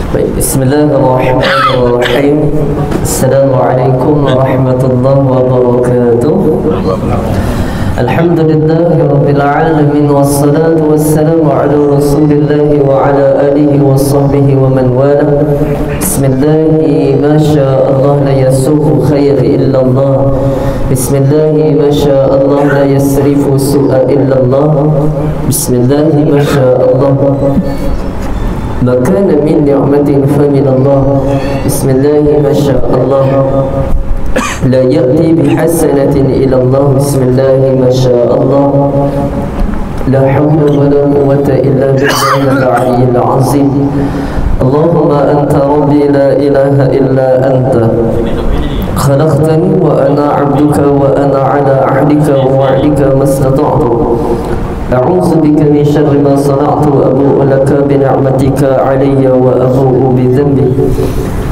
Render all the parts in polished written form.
Baik, bismillahirrahmanirrahim. Assalamualaikum warahmatullahi wabarakatuh. Alhamdulillahirabbil alamin wassalatu wassalamu ala Rasulillah wa ala alihi wa sahbihi wa man wala. Bismillahi ma syaa Allah la yasuhu khair illa Allah. Bismillahi ma syaa Allah la yasrifu su'a illa Allah. Bismillahi ma syaa Allah ما كان من نعمة فمن الله. بسم الله ما شاء الله لا يأتي بحسنة إلى الله. بسم الله ما شاء الله لا حول ولا قوة إلا بالله العلي العظيم. اللهم أنت ربي لا إله إلا أنت خلقتني وأنا عبدك وأنا على عهدك ووعدك ما استطعت. أعوذ بك من شر ما صنعت وأبوء لك بنعمتك علي وأبوء بذنبي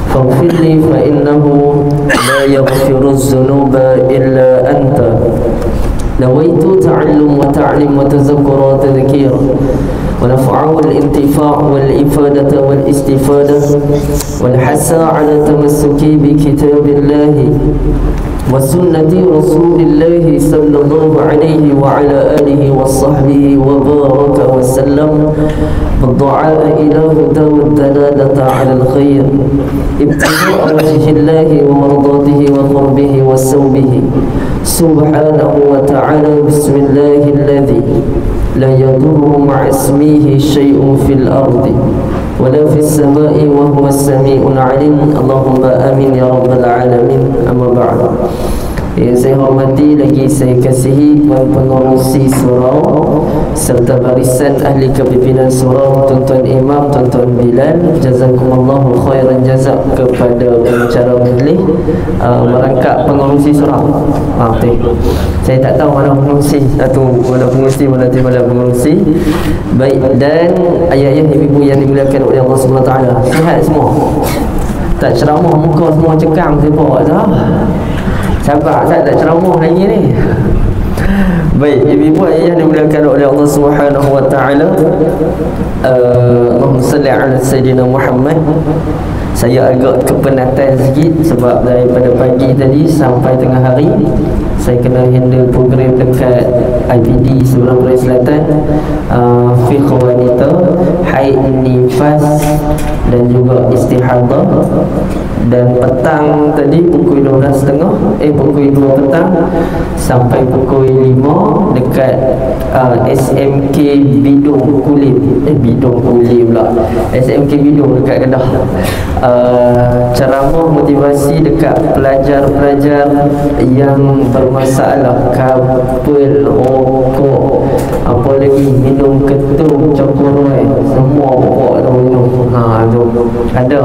فاغفر لي فإنه لا يغفر الذنوب إلا أنت. نويت تعلم وتعلم وتذكر وتذكير ونفع والانتفاع والإفادة والاستفادة والحث على التمسك بكتاب الله وسنة رسول الله صلى الله عليه وعلى آله وصحبه وبارك وسلم بالدعاء إلى هدى والدلالة على الخير ابتغاء وجه الله ومرضاته وقربه وسوبه سبحانه وتعالى. بسم الله الذي لا يضر مع اسمه شيء في الأرض ولا في السماء وهو السميع العليم. اللهم آمين يا رب العالمين. أما بعد, saya hormati lagi saya kasihi Puan Pengerusi Surau serta barisan ahli kepimpinan Surau, Tuan-Tuan Imam, Tuan-Tuan Bilal, jazakumullahu khairan jazak kepada pengacara majlis merangkap pengerusi Surau. Saya tak tahu mana pengerusi atau mana pengerusi mana pengerusi. Baik, dan ayah-ayah ibu-ibu yang dimuliakan oleh Allah SWT, sihat semua? Tak ceramah muka semua cekam sebab dah. Sabar, saya tak ceramah lagi ni. Baik, ibu-ibu ayah dimuliakan oleh Allah Subhanahu wa taala. Allahumma salli ala sayyidina Muhammad. Saya agak kepenatan sikit sebab daripada pagi tadi sampai tengah hari saya kena handle program dekat IPD Seberang Peraya Selatan, fiqh wanita, haid, nifas dan juga istihadah. Dan petang tadi pukul 12.30 pukul 2 petang sampai pukul 5 dekat SMK Bidung Kulim Bidung Kulim pula SMK Bidung dekat Kedah. Ceramah motivasi dekat pelajar-pelajar yang bermasalah kabel, rokok, apa lagi, minum ketum, cokoroy, semua pokok tu minum. Tu ada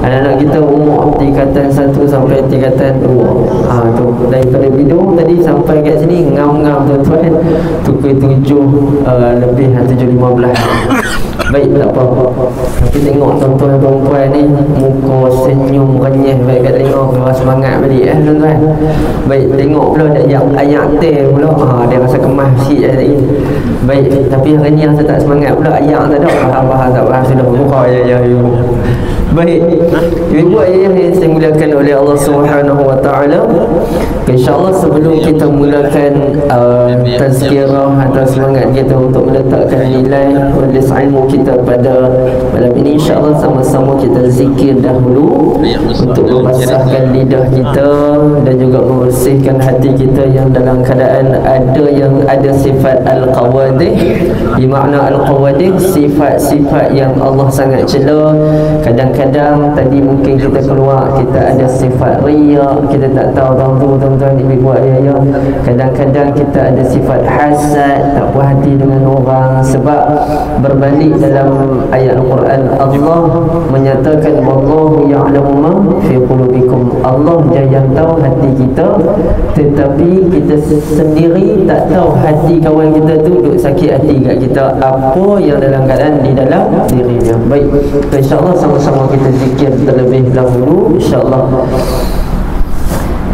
anak-anak kita umur tingkatan 1 sampai tingkatan 2. Tu daripada Bidung tadi sampai kat sini ngam-ngam tuan-tuan, pukul 7 lebih 7.15. Baik, tak apa. Tapi tengok tuan-tuan perempuan ni muka senyum renyah baik kat tengok, keluar semangat balik tuan-tuan. Baik, tengok pula ada ayat teh pula. Dia rasa kemas sikit tadi. Baik, tapi renyah saya tak semangat pula. Ayat tak ada. Faham tak faham sudah buka ya. Baik, ibu ayah yang saya muliakan oleh Allah Subhanahu wa taala. InsyaAllah sebelum kita mulakan tazkirah atau semangat kita untuk meletakkan nilai majlis ilmu kita pada malam ini, insyaAllah sama-sama kita zikir dahulu untuk membasahkan lidah kita dan juga membersihkan hati kita yang dalam keadaan ada sifat al-qawadih. Di makna al-qawadih, sifat-sifat yang Allah sangat cela. Kadang-kadang tadi mungkin kita keluar, kita ada sifat riya, kita tak tahu tuan-tuan ibu ayah. Kadang-kadang kita ada sifat hasad, tak puas hati dengan orang. Sebab berbalik dalam ayat Al-Quran, Allah menyatakan wallahu ya'lamu ma fi qulubikum. Allah yang tahu hati kita, tetapi kita sendiri tak tahu hati kawan kita tu duk sakit hati kat kita, apa yang dalam keadaan di dalam dirinya. Baik, insyaAllah sama-sama kita zikir terlebih dahulu insyaAllah.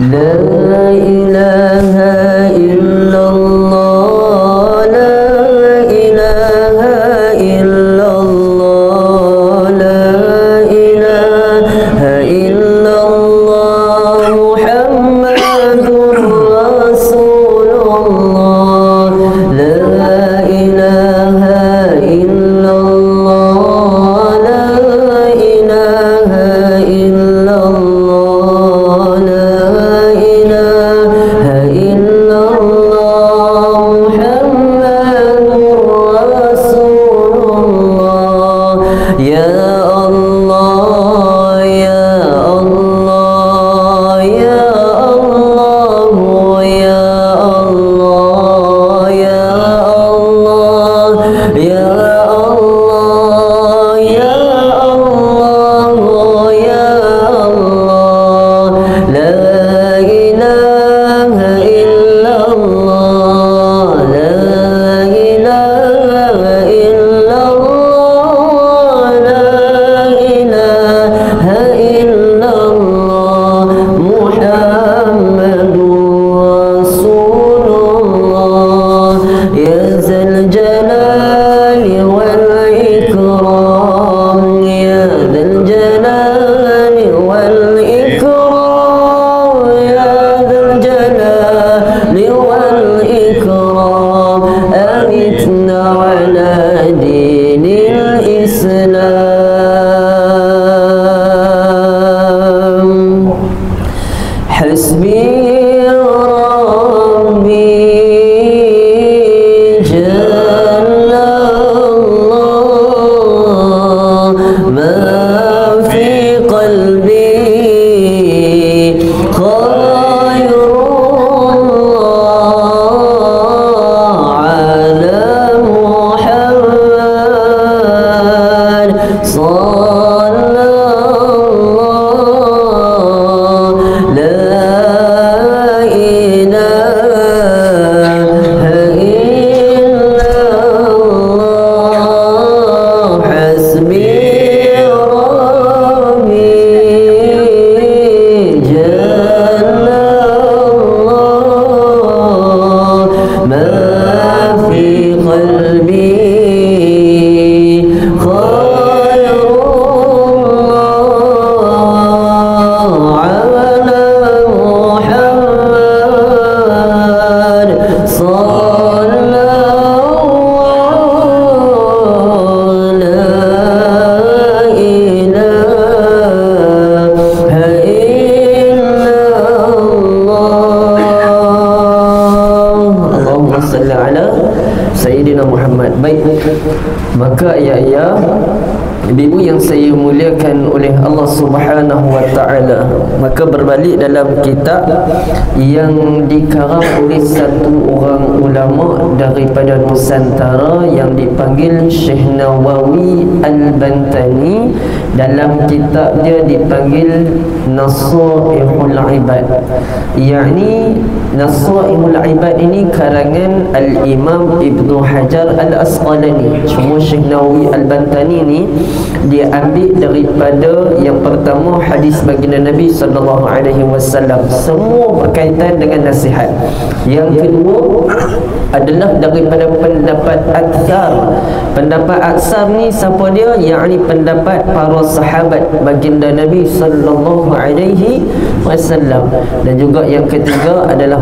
La ilaha illallah, la ilaha illallah, la ilaha Maka ayah-ayah, ibu yang saya muliakan oleh Allah Subhanahu wa taala, maka berbalik dalam kitab yang dikarang oleh satu orang ulama daripada Nusantara yang dipanggil Syekh Nawawi Al-Bantani. Dalam kitab dia dipanggil Nasaihul Ibad, yakni Nasaihul Ibad ini karangan Al-Imam Ibnu Hajar Al-Asqalani. Cuma Syekh Nawawi Al-Bantani ni dia ambil daripada yang pertama hadis baginda Nabi sallallahu alaihi wasallam, semua berkaitan dengan nasihat. Yang kedua adalah daripada pendapat aksar. Pendapat aksar ni siapa dia? Yakni pendapat para sahabat baginda Nabi sallallahu alaihi wasallam. Dan juga yang ketiga adalah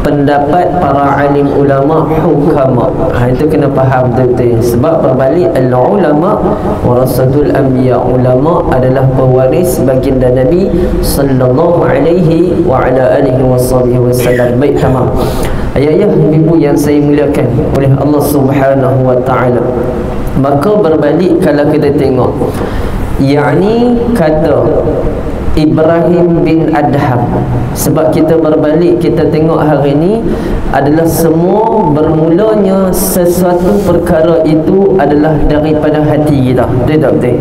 pendapat para alim ulama hukama. Itu kena faham betul-betul. Sebab berbalik al-ulama warasatul anbiya, ulama adalah pewaris baginda Nabi sallallahu alaihi wa ala alihi wasallam. Baik, tamam. Ayah-ayah, ibu yang saya muliakan oleh Allah Subhanahu wa taala, maka berbalik kalau kita tengok, yakni kata Ibrahim bin Adham. Sebab kita berbalik, kita tengok hari ini adalah semua bermulanya sesuatu perkara itu adalah daripada hati kita. Betul tak betul?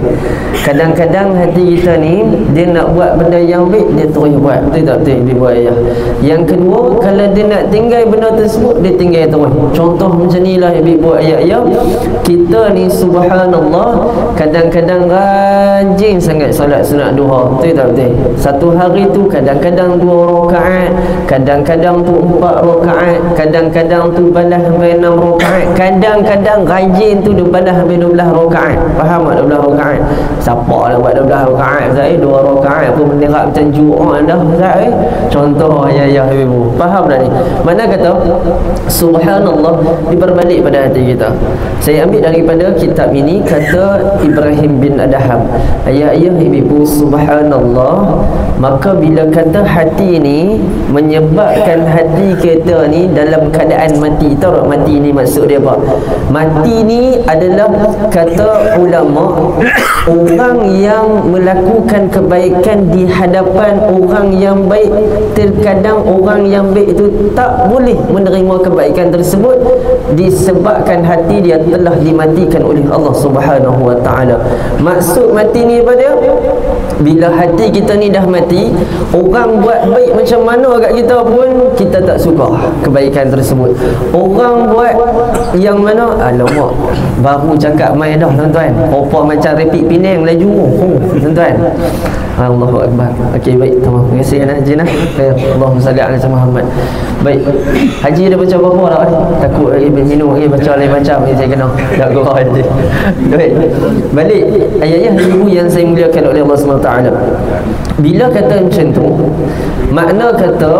Kadang-kadang hati kita ni dia nak buat benda yang baik, dia terus buat. Betul tak betul? Dia buat ayah. Yang kedua, kalau dia nak tinggal benda tersebut, dia tinggal terus. Contoh macam ni lah ibu ayah-ayah. Kita ni subhanallah kadang-kadang rajin sangat solat sunat duha. Betul tak betul? Satu hari tu kadang-kadang 2 rakaat, kadang-kadang tu 4 rakaat, kadang-kadang tu balas sampai 6 rakaat, kadang-kadang rajin tu dia balas sampai 12 rakaat. Faham tak 12 rakaat? Siapa nak buat 12 rakaat? Saya 2 rakaat pun menerap macam Jumaat dah saya. Contoh ayah-ayah ibu. Faham tak ni? Mana kata subhanallah diperbalik pada hati kita. Saya ambil daripada kitab ini, kata Ibrahim bin Adham. Ayah-ayah ibu, subhanallah, maka bila kata hati ni menyebabkan hati kita ni dalam keadaan mati. Tahu tak mati ni maksud dia apa? Mati ni adalah kata ulama orang yang melakukan kebaikan di hadapan orang yang baik. Terkadang orang yang baik itu tak boleh menerima kebaikan tersebut disebabkan hati dia telah dimatikan oleh Allah Subhanahu wa taala. Maksud mati ni apa dia? Bila hati kita ni dah mati, orang buat baik macam mana kat kita pun kita tak suka kebaikan tersebut. Orang buat yang mana, alamak, baru cakap main dah tuan-tuan, rupa macam repit Penang laju. Tuan-tuan, Allahu Akbar. Okey, baik, tamam. Terima kasih Haji nah. Allahumma salli ala Muhammad. Baik. Haji dah baca berapa dah? Takut minum lagi baca lain macam ni saya kena. Tak gua Haji. Baik. Balik ayah-ayah ibu yang saya muliakan oleh Allah Subhanahu taala. Bila kata macam tu, makna kata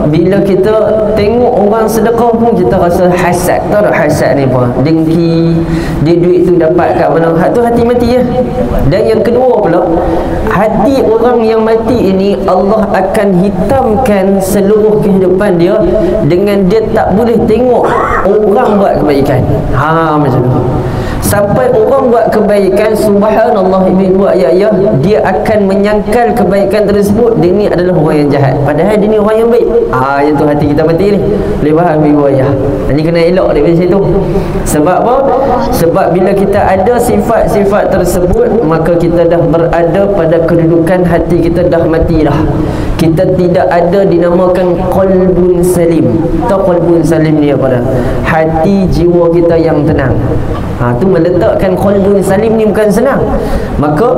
bila kita tengok orang sedekah pun kita rasa hasad. Tahu tak hasad ni apa? Dengki, dia duit tu dapat kat mana? Hak tu hati mati ya. Dan yang kedua pula, hati orang yang mati ini Allah akan hitamkan seluruh kehidupan dia dengan dia tak boleh tengok orang buat kebaikan. Macam tu. Sampai orang buat kebaikan, subhanallah ibu ayah-ayah, dia akan menyangkal kebaikan tersebut dia ni adalah orang yang jahat, padahal dia ni orang yang baik. Yang tu hati kita mati ni. Boleh faham ibu ayah? Ini kena elok daripada situ. Sebab apa? Sebab bila kita ada sifat-sifat tersebut, maka kita dah berada pada kedudukan hati kita dah mati dah. Kita tidak ada dinamakan qalbun salim. Tahu qalbun salim ni apa dah? Hati jiwa kita yang tenang. Tu meletakkan qalbun salim ni bukan senang. Maka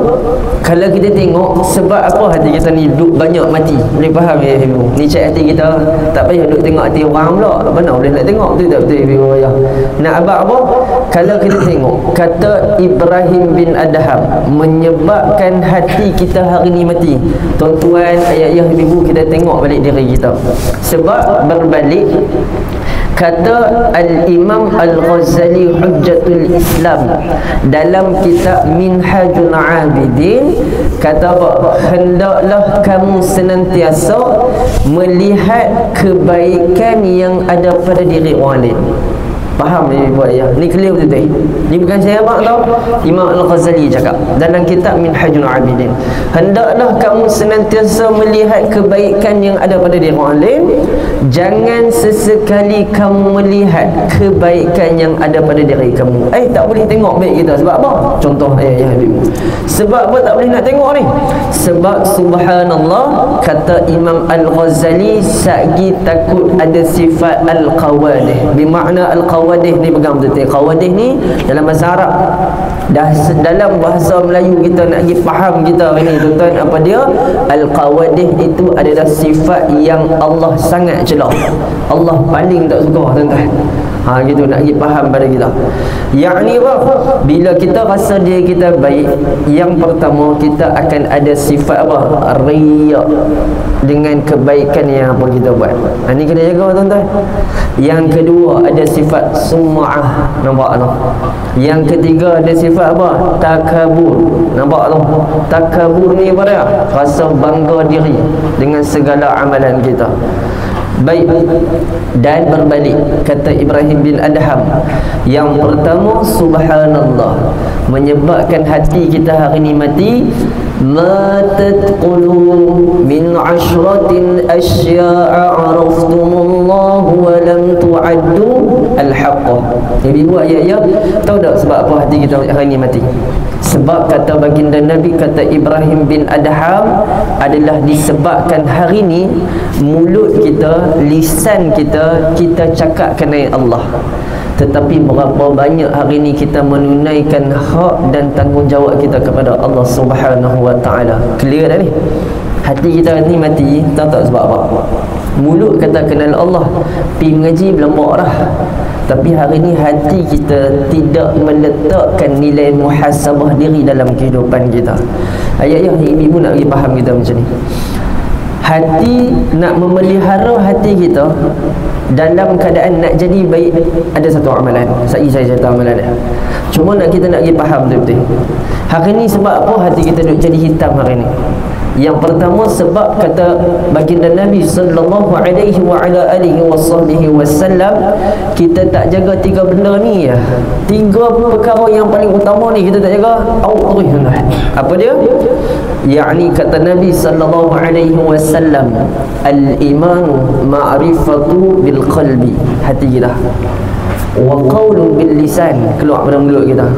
kalau kita tengok sebab apa hati kita ni duk banyak mati. Boleh faham ya ibu? Ni cek hati kita, tak payah duk tengok hati orang pula. Mana boleh nak tengok? Betul tak betul ibu ya? Nak abang apa? Kalau kita tengok kata Ibrahim bin Adham menyebabkan hati kita hari ni mati. Tuan-tuan, ayah-ayah, ibu, kita tengok balik diri kita. Sebab berbalik kata Al-Imam Al-Ghazali Hujjatul Islam dalam kitab Minhajul Abidin, kata apa? Hendaklah kamu senantiasa melihat kebaikan yang ada pada diri orang lain. Faham ni buat ya. Ni clear betul. Ni bukan saya abang tahu. Imam Al-Ghazali cakap dalam kitab Minhajul Abidin, hendaklah kamu senantiasa melihat kebaikan yang ada pada diri orang lain. Jangan sesekali kamu melihat kebaikan yang ada pada diri kamu. Tak boleh tengok baik kita. Sebab apa? Contoh ayat Habib. Sebab apa tak boleh nak tengok ni? Sebab subhanallah, kata Imam Al-Ghazali, sagi takut ada sifat Al-Qawadih. Bermakna Al-Qawadih ni, pegang betul. Qawadih ni dalam bahasa Arab. Dalam bahasa Melayu kita nak pergi faham kita hari ni tuan-tuan, apa dia? Al-Qawadih itu adalah sifat yang Allah sangat celah. Allah paling tak suka tuan-tuan. Gitu nak pergi faham pada kita. Yakni apa? Bila kita rasa diri kita baik, yang pertama kita akan ada sifat apa? Riya dengan kebaikan yang apa kita buat. Ini kena jaga tuan-tuan. Yang kedua ada sifat sum'ah, nampak tu. Yang ketiga ada sifat apa? Takabur, nampak tu. Takabur ni apa dia? Rasa bangga diri dengan segala amalan kita. Baik, dan berbalik, kata Ibrahim bin Adham, yang pertama subhanallah menyebabkan hati kita hari ini mati. Ma tadqulu min ashratin asya'a araftumullah wa lam tu'addu al-haqqah. Jadi buat ayat-ayat, tahu tak sebab apa hati kita hari ini mati? Sebab kata baginda Nabi, kata Ibrahim bin Adham, adalah disebabkan hari ini mulut kita, lisan kita, kita cakap kenai Allah. Tetapi berapa banyak hari ini kita menunaikan hak dan tanggungjawab kita kepada Allah Subhanahu wa ta'ala. Clear dah ni? Hati kita ni mati, tahu tak sebab apa? Mulut kata kenal Allah, pergi mengaji berlembak dah. Tapi hari ni hati kita tidak meletakkan nilai muhasabah diri dalam kehidupan kita. Ayat-ayat ibu nak bagi faham kita macam ni. Hati, nak memelihara hati kita dalam keadaan nak jadi baik, ada satu amalan. Saya cerita amalan dia. Cuma kita nak pergi faham betul-betul. Hari ni sebab apa hati kita duduk jadi hitam hari ni? Yang pertama sebab kata baginda Nabi sallallahu alaihi wa ala alihi wasallam, kita tak jaga tiga benda ni ya. Tiga perkara yang paling utama ni kita tak jaga. Apa dia? Yakni kata Nabi sallallahu alaihi wasallam, al-imanu ma'rifatu bil qalbi, hati kita, wa qawlu bil lisan, keluar pada mulut kita,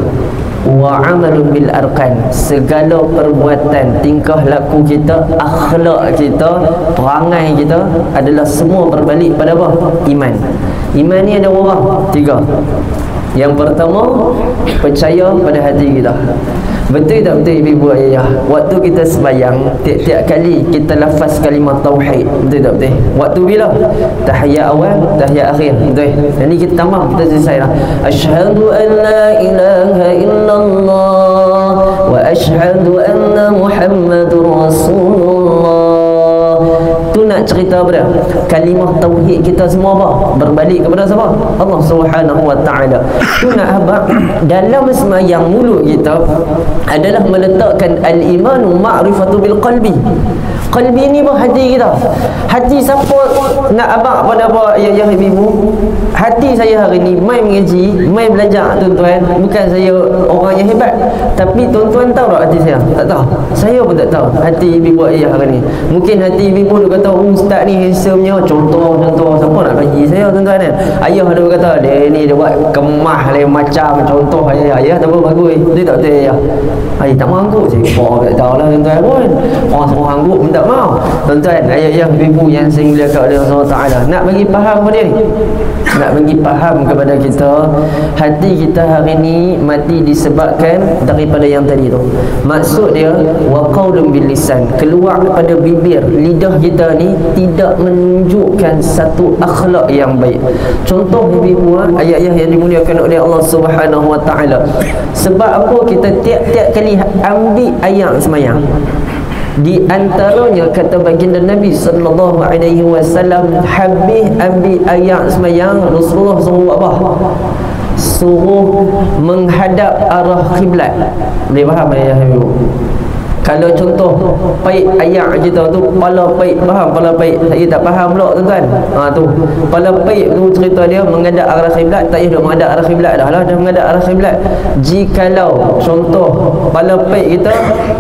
wa amalun bil arkan, segala perbuatan, tingkah laku kita, akhlak kita, perangai kita adalah semua berbalik pada apa? Iman. Iman ni ada orang tiga. Yang pertama, percaya pada hati kita. Betul tak betul ibu ayah? Waktu kita sembahyang, tiap-tiap kali kita lafaz kalimah tauhid, betul tak betul? Waktu bila? Tahiyat awal, tahiyat akhir, betul? Jadi kita tambah, kita selesai lah. Asyhadu an la ilaha illallah wa asyhadu anna Muhammadur Rasulullah. Tu nak cerita apa dia? Kalimah tauhid kita semua apa? Berbalik kepada siapa? Allah Subhanahu wa ta'ala. Tu nak abang dalam sembahyang mulut kita adalah meletakkan al-imanu ma'rifatu bil qalbi. Qalbi ni apa? Hati kita. Hati siapa nak abang pada apa ya ibu? Hati saya hari ni mai mengaji, mai belajar tuan-tuan. Bukan saya orang yang hebat, tapi tuan-tuan tahu tak hati saya? Tak tahu. Saya pun tak tahu hati ibu ayah hari ni. Mungkin hati ibu dia kata, ustaz ni handsome-nya, contoh siapa nak kaji saya tuan-tuan kan? Ayah dia kata, dia ni dia buat kemah lain macam, contoh ayah tak apa bagus. Dia tak betul ayah. Ayah tak mangkuk siapa tak tahu lah tuan-tuan pun. Orang suruh hangguk pun tak mau. Tuan-tuan, ayah ibu yang saya muliakan oleh Allah Ta'ala, nak bagi faham pada ni, nak bagi faham kepada kita, hati kita hari ni mati disebabkan daripada yang tadi tu. Maksud dia wa qaulun bil lisan, keluar daripada bibir, lidah kita ni tidak menunjukkan satu akhlak yang baik. Contoh ibu ayat-ayat yang dimuliakan oleh Allah Subhanahu wa ta'ala. Sebab apa kita tiap-tiap kali ambil ayat semayang, di antaranya kata baginda Nabi sallallahu alaihi wasallam, habis ambil ayat semayang, Rasulullah suruh apa? Suruh menghadap arah kiblat. Boleh faham ayah ibu? Kalau contoh paik ayak kita tu, pala paik, faham pala paik? Saya tak faham pula tuan-tuan. Tu pala paik tu cerita dia menghadap arah kiblat, tak payah dah menghadap arah kiblat dah lah, dah menghadap arah kiblat. Jikalau contoh pala paik kita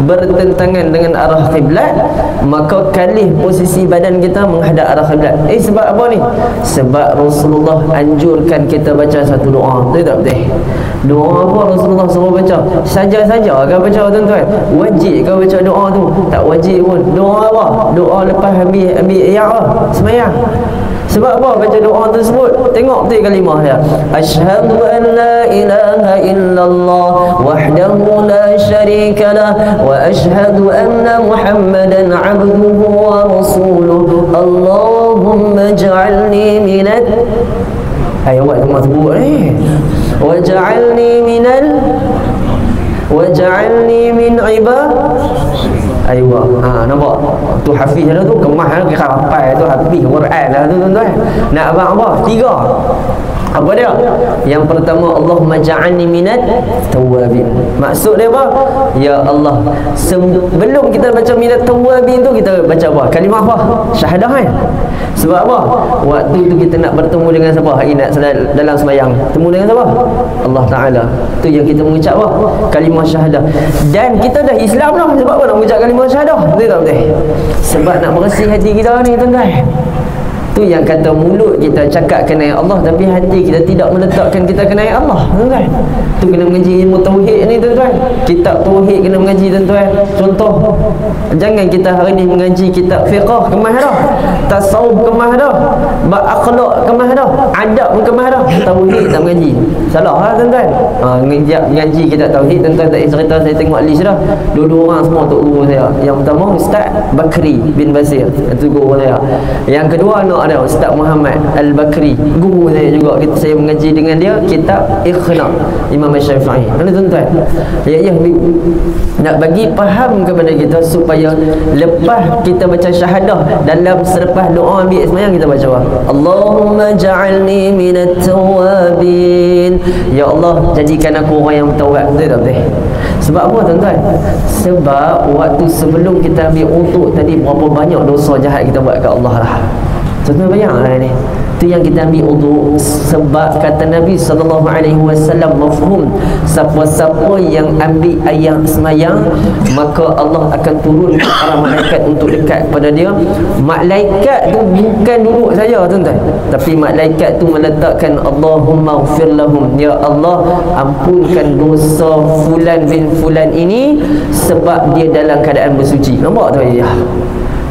bertentangan dengan arah kiblat, maka kalih posisi badan kita menghadap arah kiblat. Sebab apa ni? Sebab Rasulullah anjurkan kita baca satu doa. Betul tak betul? Doa apa Rasulullah suruh baca? Saja-saja kau baca tuan-tuan? Wajib kau baca doa tu? Tak wajib pun. Doa apa? Doa lepas habis ayat apa? Semayang. Sebab apa baca doa tersebut? Tengok betul kalimah dia. Asyhadu an la ilaha illallah wahdahu la syarika lah wa asyhadu anna Muhammadan abduhu wa rasuluh. Allahumma ij'alni minat ayat yang sebut ni. Waj'alni min ibad. Aywa. Nampak? Tu hafiz dah tu, kemah dah kira hafal tu, hafiz Quran lah tu tuan-tuan. Nak abang apa? 3. Apa dia? Yang pertama, Allahumma ja'alni minat tawwabin. Maksud dia apa? Ya Allah, sebelum kita baca minat tawwabin tu, kita baca apa? Kalimah apa? Syahadah kan? Sebab apa? Waktu tu kita nak bertemu dengan siapa? Hari nak dalam sembahyang, temu dengan siapa? Allah Ta'ala. Tu yang kita mengucap apa? Kalimah syahadah. Dan kita dah Islam dah. Sebab apa nak mengucap kalimah syahadah? Betul tak betul? Sebab nak bersih hati kita ni tuan-tuan. Tu yang kata mulut kita cakap kenal Allah, tapi hati kita tidak meletakkan kita kenal Allah, tuan-tuan. Tu kena mengaji ilmu tauhid ni tuan-tuan. Kitab tauhid kena mengaji tuan-tuan. Contoh, jangan kita hari ni mengaji kitab fiqh kemah dah, tasawuf kemah dah, bab akhlak kemah dah, adab pun kemah dah, tauhid tak mengaji. Salah lah tuan-tuan. Mengaji kitab tauhid tuan-tuan, tak cerita saya tengok list dah. Dua-dua orang semua tu guru saya. Yang pertama Ustaz Bakri bin Basir, itu guru saya. Yang kedua ada Ustaz Muhammad Al-Bakri, guru saya juga. Saya mengaji dengan dia kitab Ikhna Imam Syafi'i. Mana tuan-tuan? Ya, nak bagi faham kepada kita supaya lepas kita baca syahadah, dalam selepas doa ambil sembahyang, kita baca apa? Allahumma ja'alni minat tawwabin. Ya Allah, jadikan aku orang yang bertawab. Betul tak betul? Sebab apa tuan-tuan? Sebab waktu sebelum kita ambil untuk tadi, berapa banyak dosa jahat kita buat ke Allah lah. Tuan-tuan bayanglah ni. Itu yang kita ambil uduk. Sebab kata Nabi SAW mafhum, siapa-siapa yang ambil ayat semayang, maka Allah akan turun para malaikat untuk dekat kepada dia. Malaikat tu bukan duduk saja tuan-tuan, tapi malaikat tu meletakkan Allahumma ghfir lahum, ya Allah ampunkan dosa fulan bin fulan ini sebab dia dalam keadaan bersuci. Nampak tu ya?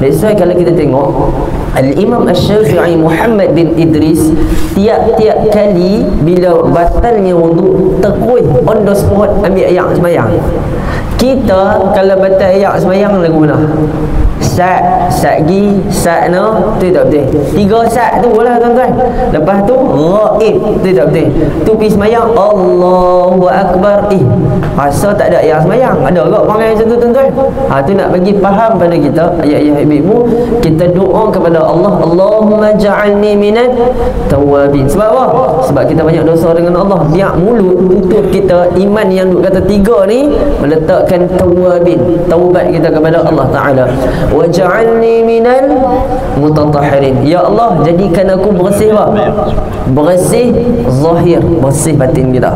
That's why kalau kita tengok Al-Imam Asy-Syafi'i Muhammad bin Idris, tiap-tiap kali bila batalnya wudu, terus on the spot ambil ayat sembahyang. Kita kalau batal ayat sembahyang lagu mana? Satgi, satna, betul tak betul? 3 sat tu lah tuan-tuan. Lepas tu ghaib, betul tak betul? Tu pergi sembahyang Allahu Akbar. Rasa tak ada ayat sembahyang. Ada ke perangai macam tu tuan-tuan? Tu nak bagi faham pada kita ayat-ayat ibu, kita doa kepada Allah, Allahumma ja'alni minat tawwabin. Sebab apa? Sebab kita banyak dosa dengan Allah. Biar mulut tutup kita, iman yang duk kata 3 ni meletakkan tawwabin, taubat kita kepada Allah Ta'ala. Waj'alni minal mutatahhirin. Ya Allah, jadikan aku bersih apa? Bersih zahir, bersih batin kita.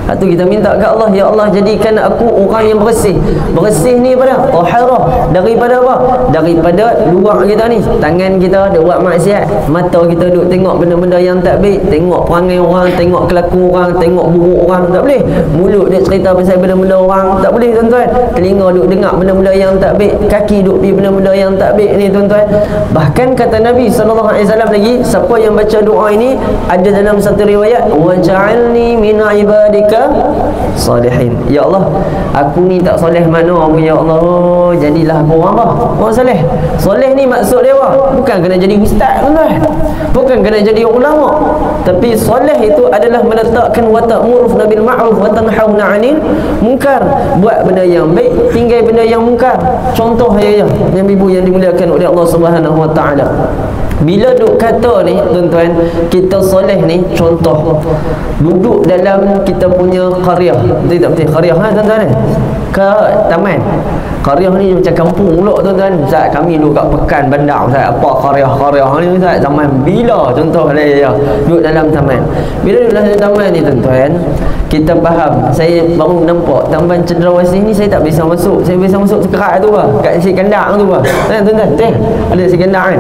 Itu kita minta ke Allah, ya Allah jadikan aku orang yang bersih. Bersih ni pada taharah, daripada apa? Daripada luar kita ni. Tangan kita ada buat maksiat, mata kita duk tengok benda-benda yang tak baik, tengok perangai orang, tengok kelakuan orang, tengok buruk orang, tak boleh. Mulut dia cerita pasal benda-benda orang, tak boleh tuan-tuan. Telinga duk dengar benda-benda yang tak baik, kaki duk pergi benda-benda yang tak baik ni tuan-tuan. Bahkan kata Nabi SAW lagi, siapa yang baca doa ini, ada dalam satu riwayat, waj'alni min ibadika salihin. Ya Allah, aku ni tak soleh mana pun ya Allah, jadilah aku orang apa? Orang soleh. Soleh ni maksud dia apa? Bukan kena jadi ustaz tuan-tuan, bukan kena jadi ulama. Tapi soleh itu adalah meletakkan wa ta'muruna bil ma'ruf wa tanhauna 'anil munkar. Buat benda yang baik, tinggal benda yang munkar. Contoh ayah yang ibu yang dimuliakan oleh Allah Subhanahu wa taala. Bila duk kata ni tuan-tuan, kita soleh ni, contoh duduk dalam kita punya qaryah, betul tak betul qaryah tuan-tuan ke taman. Qaryah ni macam kampung pula tuan-tuan. Ustaz, kami duduk kat pekan bandar Ustaz. Apa qaryah ni Ustaz? Taman bila contoh ya, duduk dalam taman. Bila duduk dalam taman ni tuan-tuan, kita faham. Saya baru nampak Taman Cendrawasih ni saya tak bisa masuk. Saya bisa masuk sekerat tu lah, kat nasi kandang tu lah. Tuan-tuan, ada nasi kandang kan.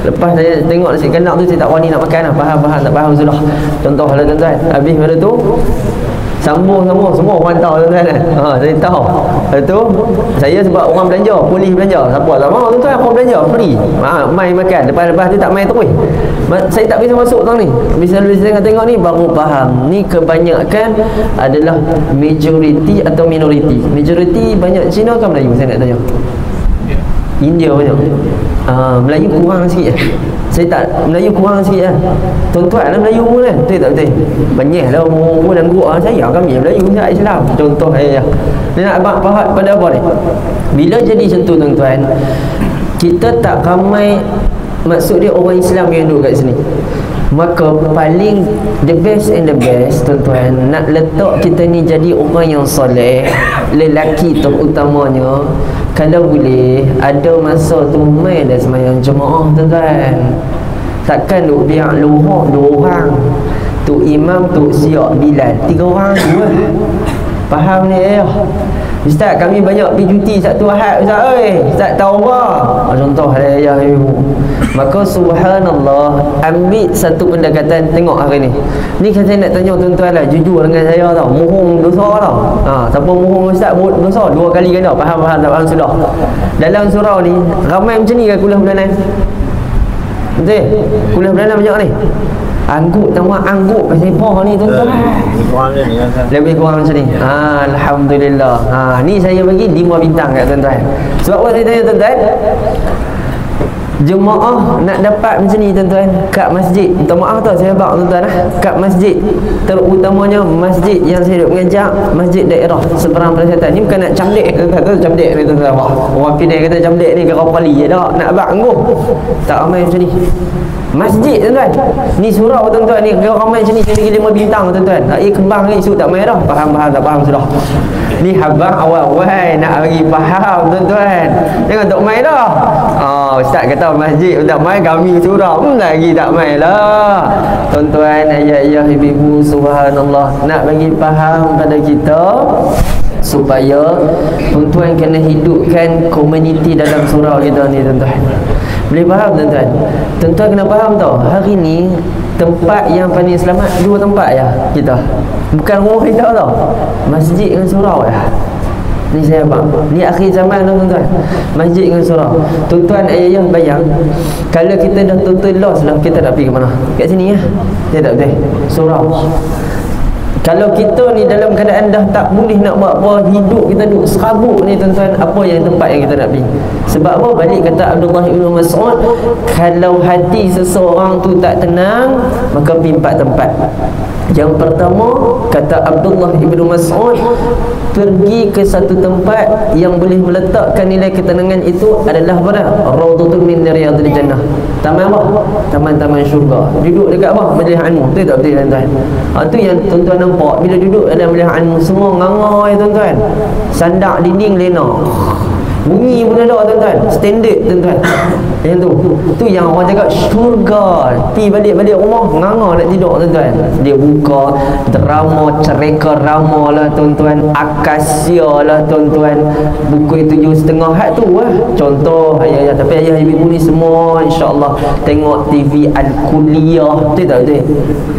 Lepas saya tengok nasi kandang tu, saya tak wani nak makan lah. Faham tak faham sudah. Contoh lah tuan-tuan. Habis pada tu sambung semua orang tahu tuan-tuan. Saya tahu. Lepas tu saya sebab orang belanja, polis belanja, siapa tak mahu tuan-tuan, aku belanja free. Mai makan. Lepas tu tak mai terus. Saya tak bisa masuk tang ni. Bisa tengok ni baru faham. Ni kebanyakan adalah majoriti atau minoriti. Majoriti banyak Cina ke Melayu saya nak tanya? India banyak. Melayu kurang sikit. Saya tak, Melayu kurang sikit lah. Tuan-tuan lah Melayu pun kan. Betul tak betul? Banyak lah umur dan gua saya kami Melayu, saya Islam. Contoh saya. Dia nak abang faham pada apa ni? Bila jadi macam tu tuan-tuan, kita tak ramai, maksud dia orang Islam yang duduk kat sini. Maka paling the best and the best tuan-tuan, nak letak kita ni jadi orang yang soleh, lelaki terutamanya, kalau boleh ada masa tu main dah sembahyang jemaah tuan-tuan. Takkan duk biar luhur 2 orang, tu imam, tu siap Bilal 3 orang tu. Faham ni ya? Ustaz, kami banyak pergi cuti Sabtu Ahad Ustaz. Ustaz tahu apa? Contoh ya ibu. Maka subhanallah, ambil satu pendekatan. Tengok hari ni. Ni kan saya nak tanya tuan-tuan lah, jujur dengan saya tau. Mohong dosa tau. Siapa mohong Ustaz dosa 2 kali ganda. Faham tak faham sudah. Dalam surau ni ramai macam ni ke kuliah bulanan? Betul? Kuliah bulanan banyak ni. Anggut pasal poh ni tuan-tuan. Lebih kurang macam ni. Alhamdulillah. Ni saya bagi 5 bintang kat tuan-tuan. Sebab apa saya tanya tuan-tuan? Jemaah nak dapat macam ni tuan-tuan kat masjid. Minta maaf tau saya bak tuan-tuan kat masjid, terutamanya masjid yang saya duduk mengajar, masjid daerah seberang Perasatan. Ni bukan nak camdek tuan-tuan, camdek ni tuan-tuan. Orang Penang kata camdek ni kerap kali je dah nak bak angguh. Tak ramai macam ni. Masjid tuan-tuan. Ni surau tuan-tuan ni ramai macam ni. Saya bagi 5 bintang tuan-tuan. Kembang ni esok tak main dah. Faham tak faham sudah. Ni habang awal-awal nak bagi faham tuan-tuan. Jangan tak main dah. Ustaz kata masjid tak main, kami surau lagi tak main lah. Tuan-tuan, ayah-ayah, ibu-ibu, subhanallah, nak bagi faham pada kita supaya tuan-tuan kena hidupkan komuniti dalam surau kita ni tuan-tuan. Boleh faham tuan-tuan? Tuan-tuan kena faham tau, hari ni tempat yang paling selamat 2 tempat ya kita. Bukan rumah kita tau, masjid dengan surau ya. Ni saya faham. Ni akhir zaman tuan-tuan. Masjid dengan surau. Tuan-tuan ayah bayang, kalau kita dah total loss lah, kita nak pergi ke mana? Kat sini ya. Ya tak betul? Surau. Kalau kita ni dalam keadaan dah tak boleh nak buat apa, hidup kita duduk serabut ni tuan-tuan, apa yang tempat yang kita nak pergi? Sebab apa? Balik kata Abdullah ibn Mas'ud, kalau hati seseorang tu tak tenang, maka pergi 4 tempat. Yang pertama, kata Abdullah ibn Mas'ud, pergi ke satu tempat yang boleh meletakkan nilai ketenangan itu adalah mana? Raudhatun min riyadil jannah. Taman apa? Taman-taman syurga. Duduk dekat apa? Majlis ilmu. Betul tak betul tuan-tuan? Itu yang tuan-tuan nampak. Bila duduk dalam majlis ilmu, semua nganga ya tuan-tuan. Sandak dinding lena. Bunyi pun ada tuan-tuan. Standard tuan-tuan. Yang tu yang orang cakap syurga. Pergi balik-balik rumah nganga nak tidur tuan-tuan. Dia buka drama, cereka rama lah tuan-tuan, akasia lah tuan-tuan, buku 7.5 hat tu lah. Contoh ayah-ayah, tapi ayah ibu ni semua insya-Allah tengok TV Al-Kuliah. Betul tak betul?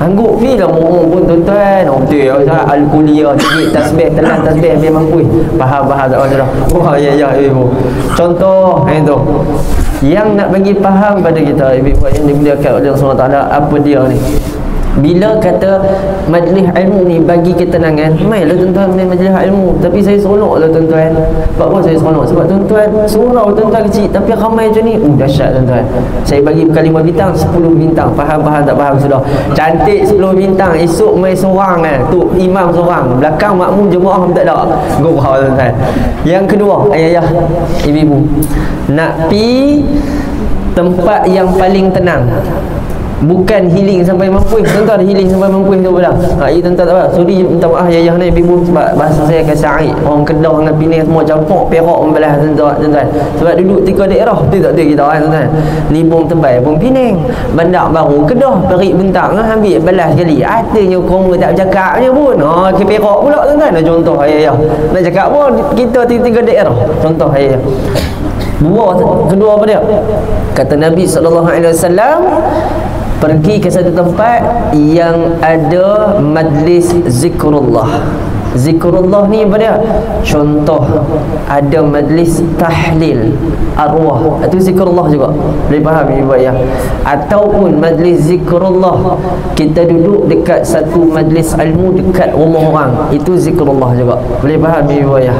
Angguk ni lah mohon pun tuan-tuan. Betul Al-Kuliah, cikit tasbih, telan tasbih memang kuih. Faham tak dah. Wah ayah ibu. Contoh tu. Yang nak bagi faham pada kita ibu-ibu yang dimuliakan oleh Allah SWT, apa dia ni? Bila kata majlis ilmu ni bagi ketenangan, mailah tuan-tuan main majlis ilmu. Tapi saya seronok lah tuan-tuan. Sebab apa saya seronok? Sebab tuan-tuan surau tuan-tuan kecil tapi ramai macam ni. Dahsyat tuan-tuan. Saya bagi bukan 5 bintang, 10 bintang. Faham tak faham sudah. Cantik 10 bintang. Esok main seorang tu imam seorang. Belakang makmum jemaah tak ada. Gurau tuan-tuan. Yang kedua, ayah, ibu-ibu, nak pi tempat yang paling tenang. Bukan healing sampai mampu. Tuan-tuan healing sampai mampu tu pula. Tuan-tuan tak apa. Sorry minta maaf ayah ni ibu sebab bahasa saya akan sa'id. Orang Kedah dengan Penang semua campur Perak membelah tuan-tuan. Sebab duduk 3 daerah. Tu tak kita kan tuan-tuan. Ni Bung Tembal, Bung Penang, Bandar Baru, Kedah, Perik Bentang ambil belas sekali. Artinya korang tak bercakapnya pun. Ke Perak pula tuan-tuan. Contoh ayah. Nak cakap pun kita 3 daerah. Contoh ayah. Kedua apa dia? Kata Nabi SAW, pergi ke satu tempat yang ada majlis zikrullah. Zikrullah ni apa dia? Contoh, ada majlis tahlil arwah, itu zikrullah juga. Boleh faham ibu ayah? Ataupun majlis zikrullah, kita duduk dekat satu majlis ilmu dekat rumah orang, itu zikrullah juga. Boleh faham ibu ayah?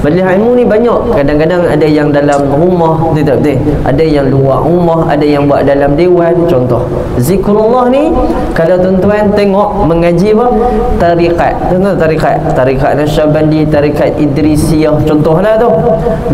Majlis ilmu ni banyak. Kadang-kadang ada yang dalam rumah, betul. Ada yang luar rumah, ada yang buat dalam dewan. Contoh zikrullah ni, kalau tuan-tuan tengok mengaji apa? Tarikat. Tuan-tuan tarikat Nasyabandi, tarikat Idrisiyah, contohlah tu.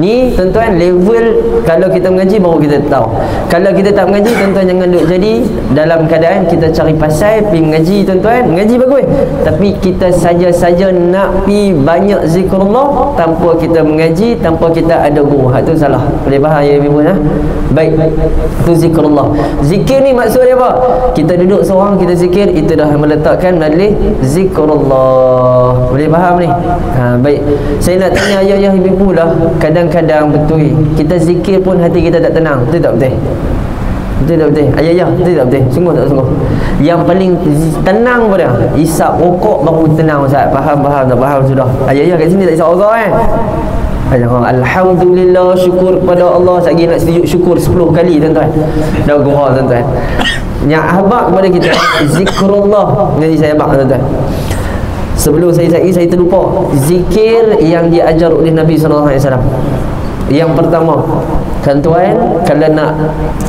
Ni tuan-tuan level, kalau kita mengaji baru kita tahu. Kalau kita tak mengaji, tuan-tuan jangan duduk jadi dalam keadaan kita cari pasal pergi mengaji. Tuan-tuan mengaji bagus, tapi kita saja-saja nak pi banyak zikrullah tanpa kita mengaji, tanpa kita ada guru. Itu salah. Boleh faham ya ibu ya? Baik, itu zikrullah. Zikir ni maksud dia apa? Kita duduk seorang, kita zikir, itu dah meletakkan majlis zikrullah. Boleh faham ni? Baik. Saya nak tanya ayah-ayah ibu-ibu lah. Kadang-kadang betul kita zikir pun hati kita tak tenang. Betul tak betul? Betul tak betul? Ayah-ayah, betul tak betul? Sungguh tak sungguh? Yang paling tenang pada isap rokok baru tenang Ustaz. Faham tak faham sudah? Ayah-ayah kat sini tak isap rokok kan? Alhamdulillah, syukur kepada Allah. Saya nak sujud syukur 10 kali tuan-tuan. Dah gurau tuan-tuan. Yang habaq kepada kita zikrullah. Jadi saya habaq tuan-tuan. Sebelum saya terlupa zikir yang diajar oleh Nabi SAW. Yang pertama, tuan-tuan, kalau nak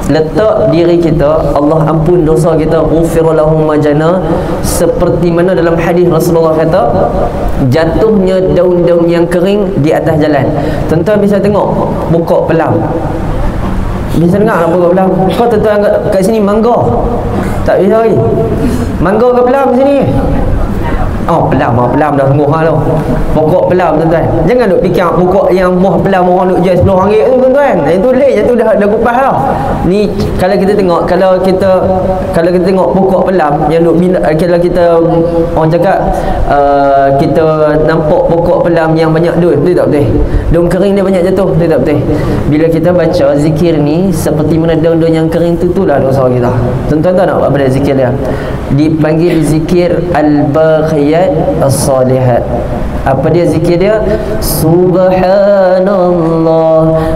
letak diri kita, Allah ampun dosa kita, ghufira lahum majana, seperti mana dalam hadis Rasulullah kata, jatuhnya daun-daun yang kering di atas jalan. Tuan-tuan bisa tengok pokok pelam. Bisa dengar tak pokok pelam? Kau tuan-tuan kat sini mangga. Tak bisa lagi. Mangga ke pelam sini? Pelam dah sungguh tu. Pokok pelam tuan-tuan. Jangan duk fikir pokok yang buah pelam orang duk jual RM10 tu tuan-tuan. Itu leh, dah kupas dah. Ni kalau kita tengok, kalau kita tengok pokok pelam yang duk kalau kita orang cakap kita nampak pokok pelam yang banyak daun, betul tak betul? Daun kering dia banyak jatuh, betul tak betul? Bila kita baca zikir ni seperti mana daun-daun yang kering tu, itulah dosa kita. Tuan-tuan tahu tak apa dia zikir dia? Dipanggil zikir al-baqiyat as-salihat. Apa dia zikir dia? Subhanallah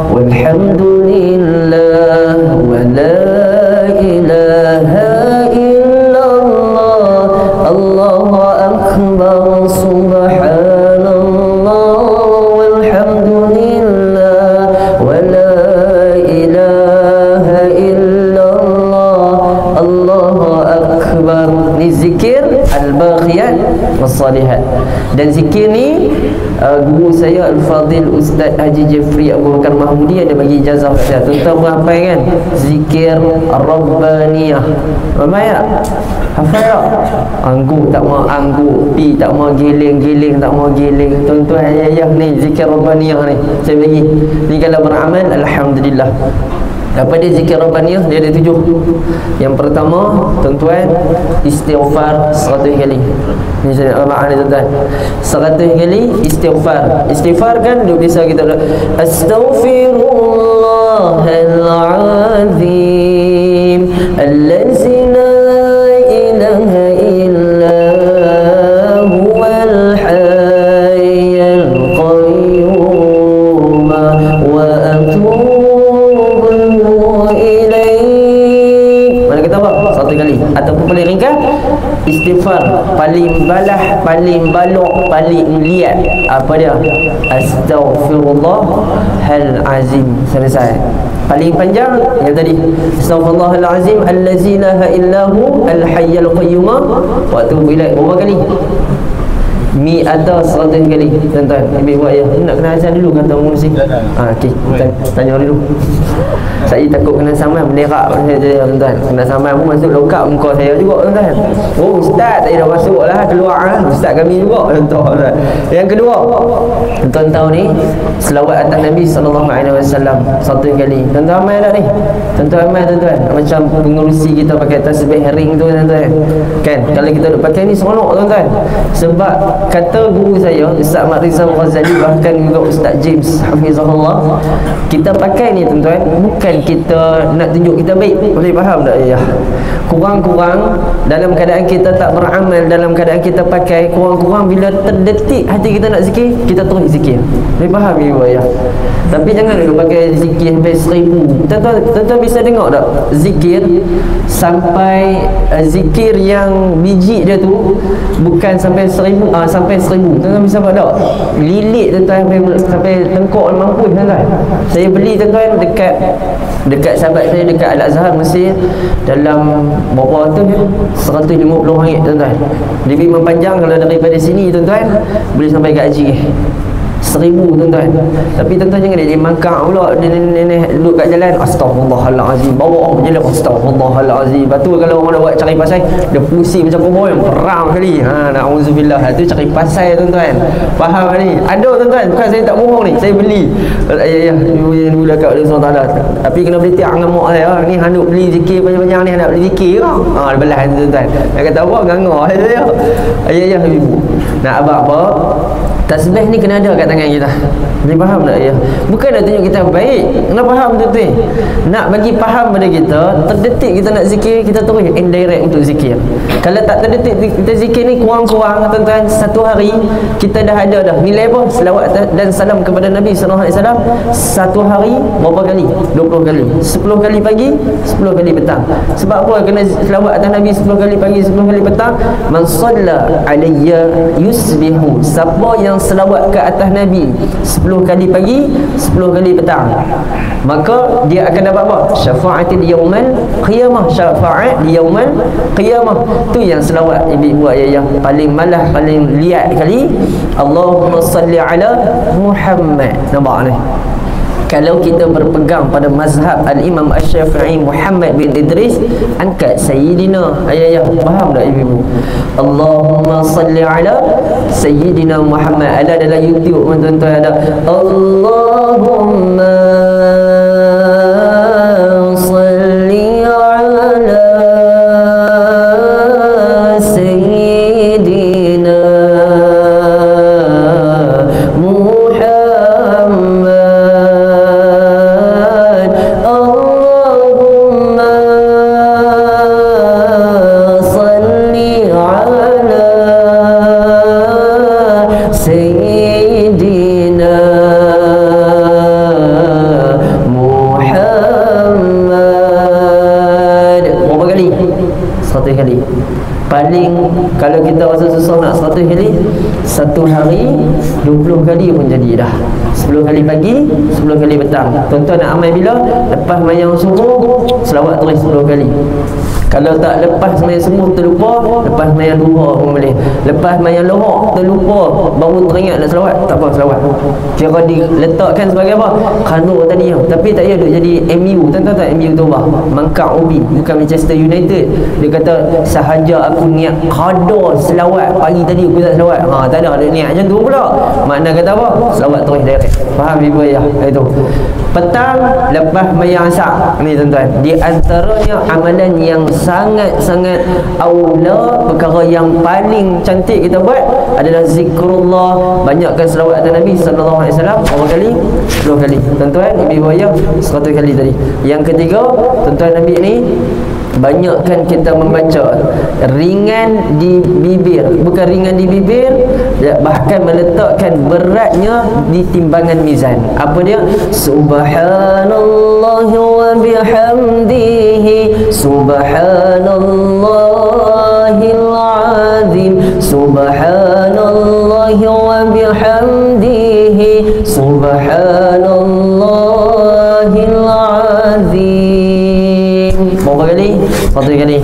walhamdulillah wa la ilaha illallah, Allahu akbar, subhanallah walhamdulillah wa la ilaha illallah, Allahu akbar. Ni zikir al-baqiyat was-salihat. Dan zikir ni guru saya Al-Fadhil Ustaz Haji Jeffrey Abu Bakar Mahmudi ada bagi ijazah saya. Tuan-tuan berhafal kan? Zikir Rabbaniyah. Ramai tak? Hafal tak? Angguk tak mau angguk, pi tak mau giling tak mau giling. Tuan-tuan ayah ni zikir Rabbaniyah ni saya bagi. Ni kalau beramal alhamdulillah. Apa dia zikir Rabbaniyah? Dia ada 7. Yang pertama, tuan-tuan, istighfar 100 kali. Ni saya nak maaf ni tuan-tuan. 100 kali istighfar. Istighfar kan dia bisa kita astaghfirullahalazim allazi la ilaha illa huwal hayyul qayyum wa atubu ilaih. Mana kita apa? 1 kali. Ataupun paling ringkas istighfar paling balah, paling balok, paling liat apa dia? Astaghfirullahal azim. Selesai. Paling panjang yang tadi, astaghfirullahal azim allazi la ilaha illahu al hayyul qayyum wa atubu ilaih. Berapa kali? Mi'ata 100 kali. Tuan-tuan, ibu ayah, nak kena azan dulu kata orang mesti. Okey, tanya dulu. Saya takut kena saman menerak tuan-tuan. Kena saman pun masuk lokap muka saya juga tuan-tuan. Oh ustaz, saya dah masuk lah, keluar lah. Ustaz kami juga tuan-tuan. Yang kedua, tuan-tuan tahu ni selawat atas Nabi SAW 100 kali. Tuan-tuan amal tak ni? Tuan-tuan amal tuan-tuan. Macam pengurusi kita pakai tasbih ring tu tuan-tuan. Kan? Kalau kita duk pakai ni seronok tuan-tuan. Sebab kata guru saya Ustaz Mat Rizal Ghazali, bahkan juga Ustaz James Hafizahullah, kita pakai ni tuan-tuan bukan kita nak tunjuk kita baik. Boleh faham tak ya? Kurang-kurang dalam keadaan kita tak beramal, dalam keadaan kita pakai, kurang-kurang bila terdetik hati kita nak zikir, kita terus zikir. Boleh faham ya? Tapi jangan dulu pakai zikir sampai 1000. Tuan-tuan bisa dengar tak zikir sampai zikir yang biji dia tu bukan sampai 1000, sampai 1000. Tuan-tuan bisa buat tak? Lilit tuan-tuan sampai tengkok mampu tuan-tuan. Saya beli tuan-tuan dekat sahabat saya dekat Al-Azhar Mesir, dalam berapa tu dia? RM150 tuan-tuan. Lebih mempanjang kalau daripada sini tuan-tuan boleh sampai ke Haji. 1000 tuan-tuan. Tapi tuan-tuan jangan dia mangkak pula, nenek duduk kat jalan astagfirullahalazim, bawa orang berjalan astagfirullahalazim. Lepas tu kalau orang dah buat cari pasal, dia pusing macam koboi perang kali. Na'udzubillah. Itu cari pasal tuan-tuan. Faham ni? Ada tuan-tuan, bukan saya tak bohong ni, saya beli. Ya dulu dekat Allah SWT. Tapi kena beli tiang dengan mak saya. Ni handuk beli zikir panjang-panjang ni, hendak beli zikir ke? Belah tuan-tuan. Dia kata apa? Ngangah saya. Ya ibu. Nak abang apa? Tasbih ni kena ada kat tangan kita. Boleh faham tak ya? Bukan nak tunjuk kita baik. Nak faham betul-betul. Nak bagi faham pada kita, terdetik kita nak zikir, kita terus indirect untuk zikir. Kalau tak terdetik kita zikir ni kurang-kurang tuan-tuan, satu hari kita dah ada dah nilai apa? Selawat dan salam kepada Nabi SAW satu hari berapa kali? 20 kali. 10 kali pagi, 10 kali petang. Sebab apa kena selawat atas Nabi 10 kali pagi, 10 kali petang? Man shalla alayya yusbihu. Siapa yang selawat ke atas Nabi 10 kali pagi, 10 kali petang, maka dia akan dapat apa? Syafa'atil yaumal qiyamah. Syafa'at di yaumal qiyamah. Tu yang selawat ibu ayah paling malah, paling liat kali. Allahumma salli ala Muhammad. Nampak ni? Kalau kita berpegang pada mazhab Al-Imam Asy-Syafi'i Muhammad bin Idris, angkat Sayyidina. Ayah faham tak ibu? Allahumma salli ala Sayyidina Muhammad. Ada dalam YouTube tuan-tuan, ada Allahumma salli ala Sayyidina paling. Kalau kita rasa susah nak 100 kali, satu hari 20 kali pun jadi dah. 10 kali pagi, 10 kali petang. Tuan-tuan nak amal bila? Lepas mayang subuh, selawat terus 10 kali. Kalau tak lepas mayang subuh terlupa, lepas mayang duha pun boleh. Lepas mayang lohak terlupa, baru teringat nak selawat, tak apa, selawat. Kira diletakkan sebagai apa? Qanur tadi. Tapi tak payah duk jadi MU. Tuan-tuan tak MU tu apa? Mangkak ubi, bukan Manchester United. Dia kata sahaja aku niat qada selawat pagi tadi aku tak selawat. Tak ada niat macam tu pula. Makna kata apa? Selawat terus direct. Faham ibu ayah? Itu. Petang lepas mayang asar ni tuan-tuan, di antaranya amalan yang sangat-sangat aula, perkara yang paling cantik kita buat adalah zikrullah. Banyakkan selawat atas Nabi SAW. Berapa kali? 10 kali. Tuan-tuan, ibu ayah 100 kali tadi. Yang ketiga, tuan-tuan Nabi ni banyakkan kita membaca ringan di bibir, bukan ringan di bibir, bahkan meletakkan beratnya di timbangan mizan. Apa dia? Subhanallah wa bihamdihi subhanallahil 100 kali.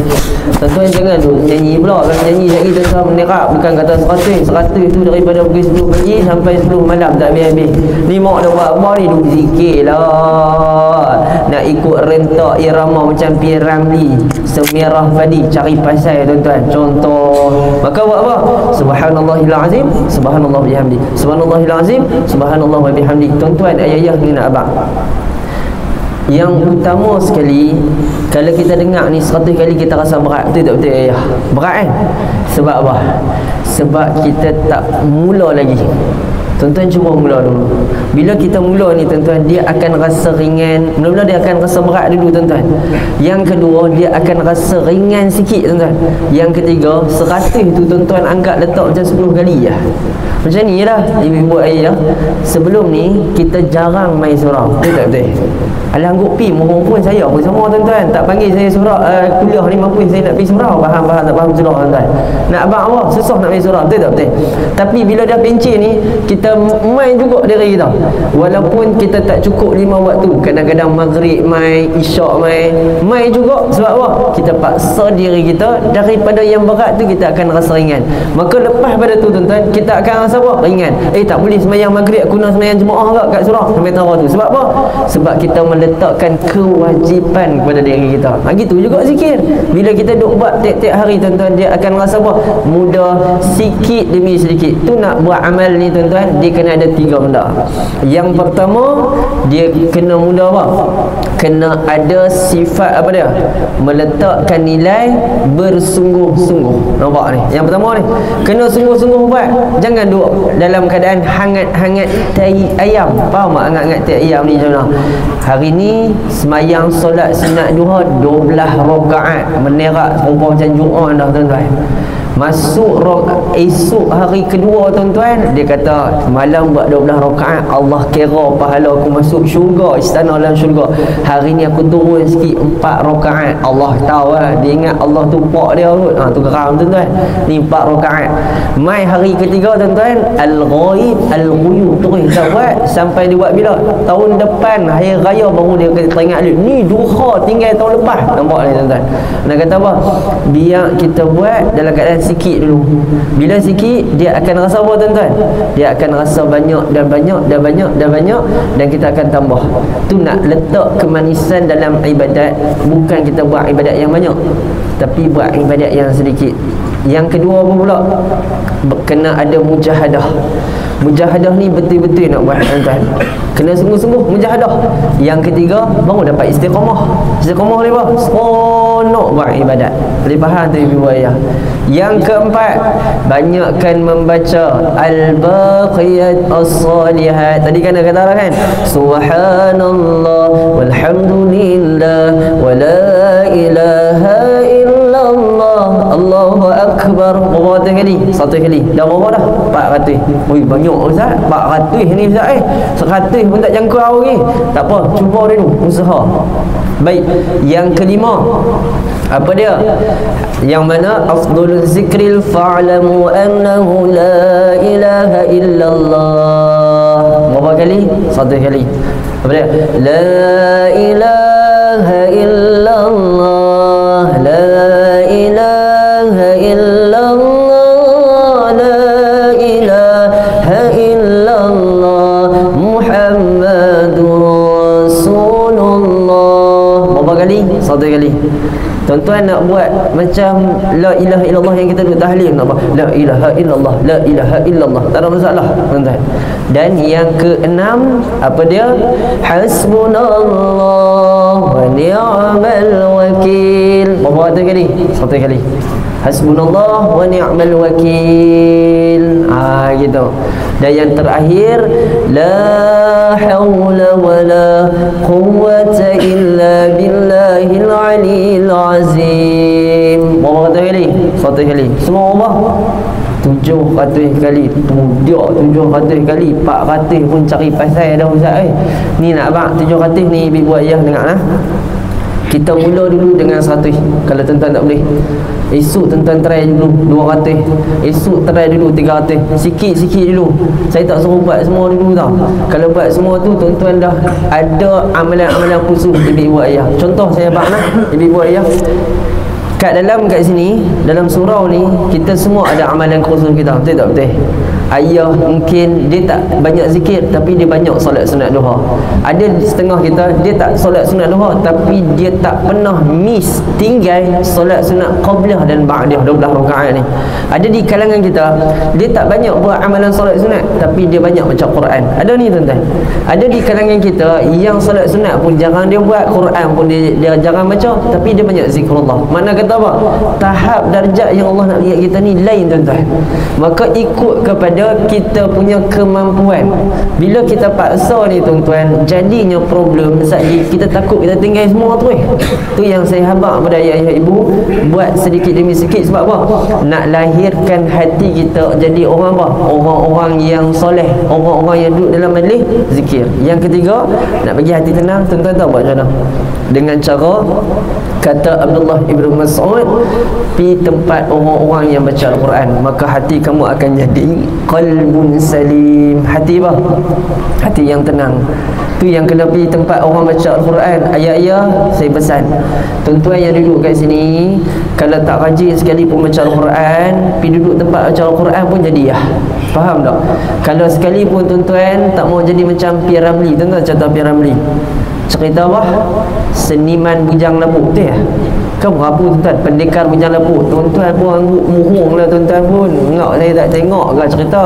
Tuan-tuan jangan tu nyanyi pula. Kalau nyanyi lagi tuan-tuan menerap, bukan kata 100 tu daripada pukul 10 pagi sampai 10 malam tak habis-habis. Ni mak dah buat apa ni, duk zikir lah. Nak ikut rentak irama macam P. Ramli, Semerah Fadi, cari pasal tuan-tuan. Contoh, maka buat apa? Subhanallahil azim, subhanallah bihamdi. Subhanallahil azim, subhanallah wa bihamdi. Tuan-tuan, ayah-ayah ni nak abang, yang utama sekali, kalau kita dengar ni 100 kali kita rasa berat. Betul tak betul ayah? Berat kan? Sebab apa? Sebab kita tak mula lagi. Tuan-tuan cuba mula dulu. Bila kita mula ni tuan-tuan, dia akan rasa ringan. Mula-mula dia akan rasa berat dulu tuan-tuan. Yang kedua, dia akan rasa ringan sikit tuan-tuan. Yang ketiga, 100 tu tuan-tuan anggap letak macam 10 kali je. Macam ni lah ibu-ibu ayah. Sebelum ni kita jarang main surau. Betul tak betul? Alah anggap pi mohon pun saya pun sama tuan-tuan. Tak panggil saya surau kuliah ni mampu saya nak pergi surau. Faham tak faham surau tuan-tuan? Nak abang apa? Susah nak pergi surau. Betul tak betul? Tapi bila dah pencen ni, kita main juga diri kita. Walaupun kita tak cukup 5 waktu. Kadang-kadang maghrib main, isyak main juga. Sebab apa? Kita paksa diri kita. Daripada yang berat tu kita akan rasa ringan. Maka lepas pada tu tuan-tuan, kita akan rasa apa? Ringan. Tak boleh semayang maghrib, aku nak semayang jemaah tak kat surau sampai tahu tu. Sebab apa? Sebab kita meletakkan kewajipan kepada diri kita. Gitu juga zikir. Bila kita duk buat tiap-tiap hari tuan-tuan, dia akan rasa apa? Mudah sikit demi sedikit. Tu nak buat amal ni tuan-tuan, dia kena ada 3 benda. Yang pertama, dia kena mudah apa? Kena ada sifat apa dia? Meletakkan nilai bersungguh-sungguh. Nampak ni? Yang pertama ni, kena sungguh-sungguh buat. Jangan duk dalam keadaan hangat-hangat tai ayam. Faham tak hangat-hangat tai ayam ni macam mana? Hari ni semayang solat sunat duha 12 rakaat, menerak rupa macam Jumaat dah tuan-tuan. Masuk esok hari kedua tuan-tuan, dia kata malam buat 12 rakaat, Allah kira pahala aku masuk syurga, istana dalam syurga. Hari ni aku turun sikit 4 rakaat, Allah tahu lah, dia ingat Allah tu pak dia kot. Tu geram tuan-tuan. Ni 4 rakaat. Mai hari ketiga tuan-tuan, al-ghaib al-ghuyub terus dah buat sampai dia buat bila? Tahun depan hari raya baru dia teringat ni duha tinggal tahun lepas. Nampak ni tuan-tuan. Nak kata apa? Biar kita buat dalam keadaan sikit dulu. Bila sikit, dia akan rasa apa tuan-tuan? Dia akan rasa banyak dan banyak dan banyak dan banyak, dan kita akan tambah. Tu nak letak kemanisan dalam ibadat. Bukan kita buat ibadat yang banyak, tapi buat ibadat yang sedikit. Yang kedua apa pula? Kena ada mujahadah. Mujahadah ni betul-betul nak buat tuan-tuan. Kena sungguh-sungguh mujahadah. Yang ketiga, baru dapat istiqamah. Istiqamah ni apa? Seronok buat ibadat. Boleh faham tu ibu ayah? Yang keempat, banyakkan membaca al-baqiyat as-salihat. Tadi kan dah kata lah kan? Subhanallah walhamdulillah wa la ilaha illallah Allahu akbar. Berapa kali? 1 kali. Dah berapa dah? 400. Oi banyak Ustaz. 400 ni Ustaz 100 pun tak jangkau lagi. Tak apa, cuba dulu usaha. Baik, yang kelima apa dia? Yang mana afdalul zikril fa'lamu annahu la ilaha illallah. Berapa kali? 1 kali. Apa dia? La ilaha illallah, la ilaha illallah, la ilaha illallah Muhammadur Rasulullah. Berapa kali? 1 kali. Tuan-tuan nak buat macam la ilaha illallah yang kita duduk tahlil, nak buat la ilaha illallah, la ilaha illallah, tak ada masalah tuan-tuan. Dan yang keenam apa dia? Hasbunallah wa ni'mal wakil. Berapa kali? 1 kali. Hasbunallah wa ni'mal wakil. Gitu. Dan yang terakhir, la haula wala quwwata illa billahil aliyil azim. Berapa kali? 1 kali. Semua Allah 700 kali. Dia 700 kali. 400 pun cari pasal dah Ustaz. Ni nak abang 700 ni ibu ayah dengar lah. Kita mula dulu dengan 100. Kalau tuan-tuan tak boleh, esok tuan-tuan try dulu 200. Esok try dulu 300. Sikit-sikit dulu. Saya tak suruh buat semua dulu tau. Kalau buat semua tu, tuan-tuan dah ada amalan-amalan khusus ibu-ibu ayah. Contoh saya abang lah, ibu-ibu ayah. kat sini, dalam surau ni, kita semua ada amalan khusus kita. Betul tak betul? Ayah mungkin dia tak banyak zikir, tapi dia banyak solat sunat duha. Ada setengah kita, dia tak solat sunat duha, tapi dia tak pernah miss, tinggal solat sunat qabliyah dan ba'diyah 12 rakaat ni. Ada di kalangan kita, dia tak banyak buat amalan solat sunat, tapi dia banyak baca Quran. Ada ni tuan-tuan. Ada di kalangan kita yang solat sunat pun jarang dia buat, Quran pun dia jarang baca, tapi dia banyak zikrullah. Mana kata apa? Tahap darjat yang Allah nak lihat kita ni lain tuan-tuan. Maka ikut kepada kita punya kemampuan. Bila kita paksa ni tuan-tuan, jadinya problem. Kita takut kita tinggal semua tu. Tu yang saya habaq pada ayah-ayah ibu, buat sedikit demi sedikit. Sebab apa? Nak lahirkan hati kita jadi orang apa? Orang-orang yang soleh, orang-orang yang duduk dalam majlis zikir. Yang ketiga, nak bagi hati tenang, tuan-tuan tahu buat macam mana? Dengan cara, kata Abdullah ibn Mas'ud, pi tempat orang-orang yang baca Al-Quran, maka hati kamu akan jadi qalbun salim. Hati apa? Hati yang tenang. Tu yang kena pi tempat orang baca Al-Quran. Ayah-ayah, saya pesan, tuan-tuan yang duduk kat sini, kalau tak rajin sekali pun baca Al-Quran, pi duduk tempat baca Al-Quran pun jadi ya. Faham tak? Kalau sekali pun tuan-tuan tak mau jadi macam P. Ramlee. Tuan-tuan contoh P. Ramlee, cerita apa? Seniman bujang lepuk tu ya. Kan berapa tuan-tuan? Pendekar bujang lepuk. Tuan-tuan pun angguk muhung lah tuan-tuan pun. Enggak, saya tak tengok ke cerita.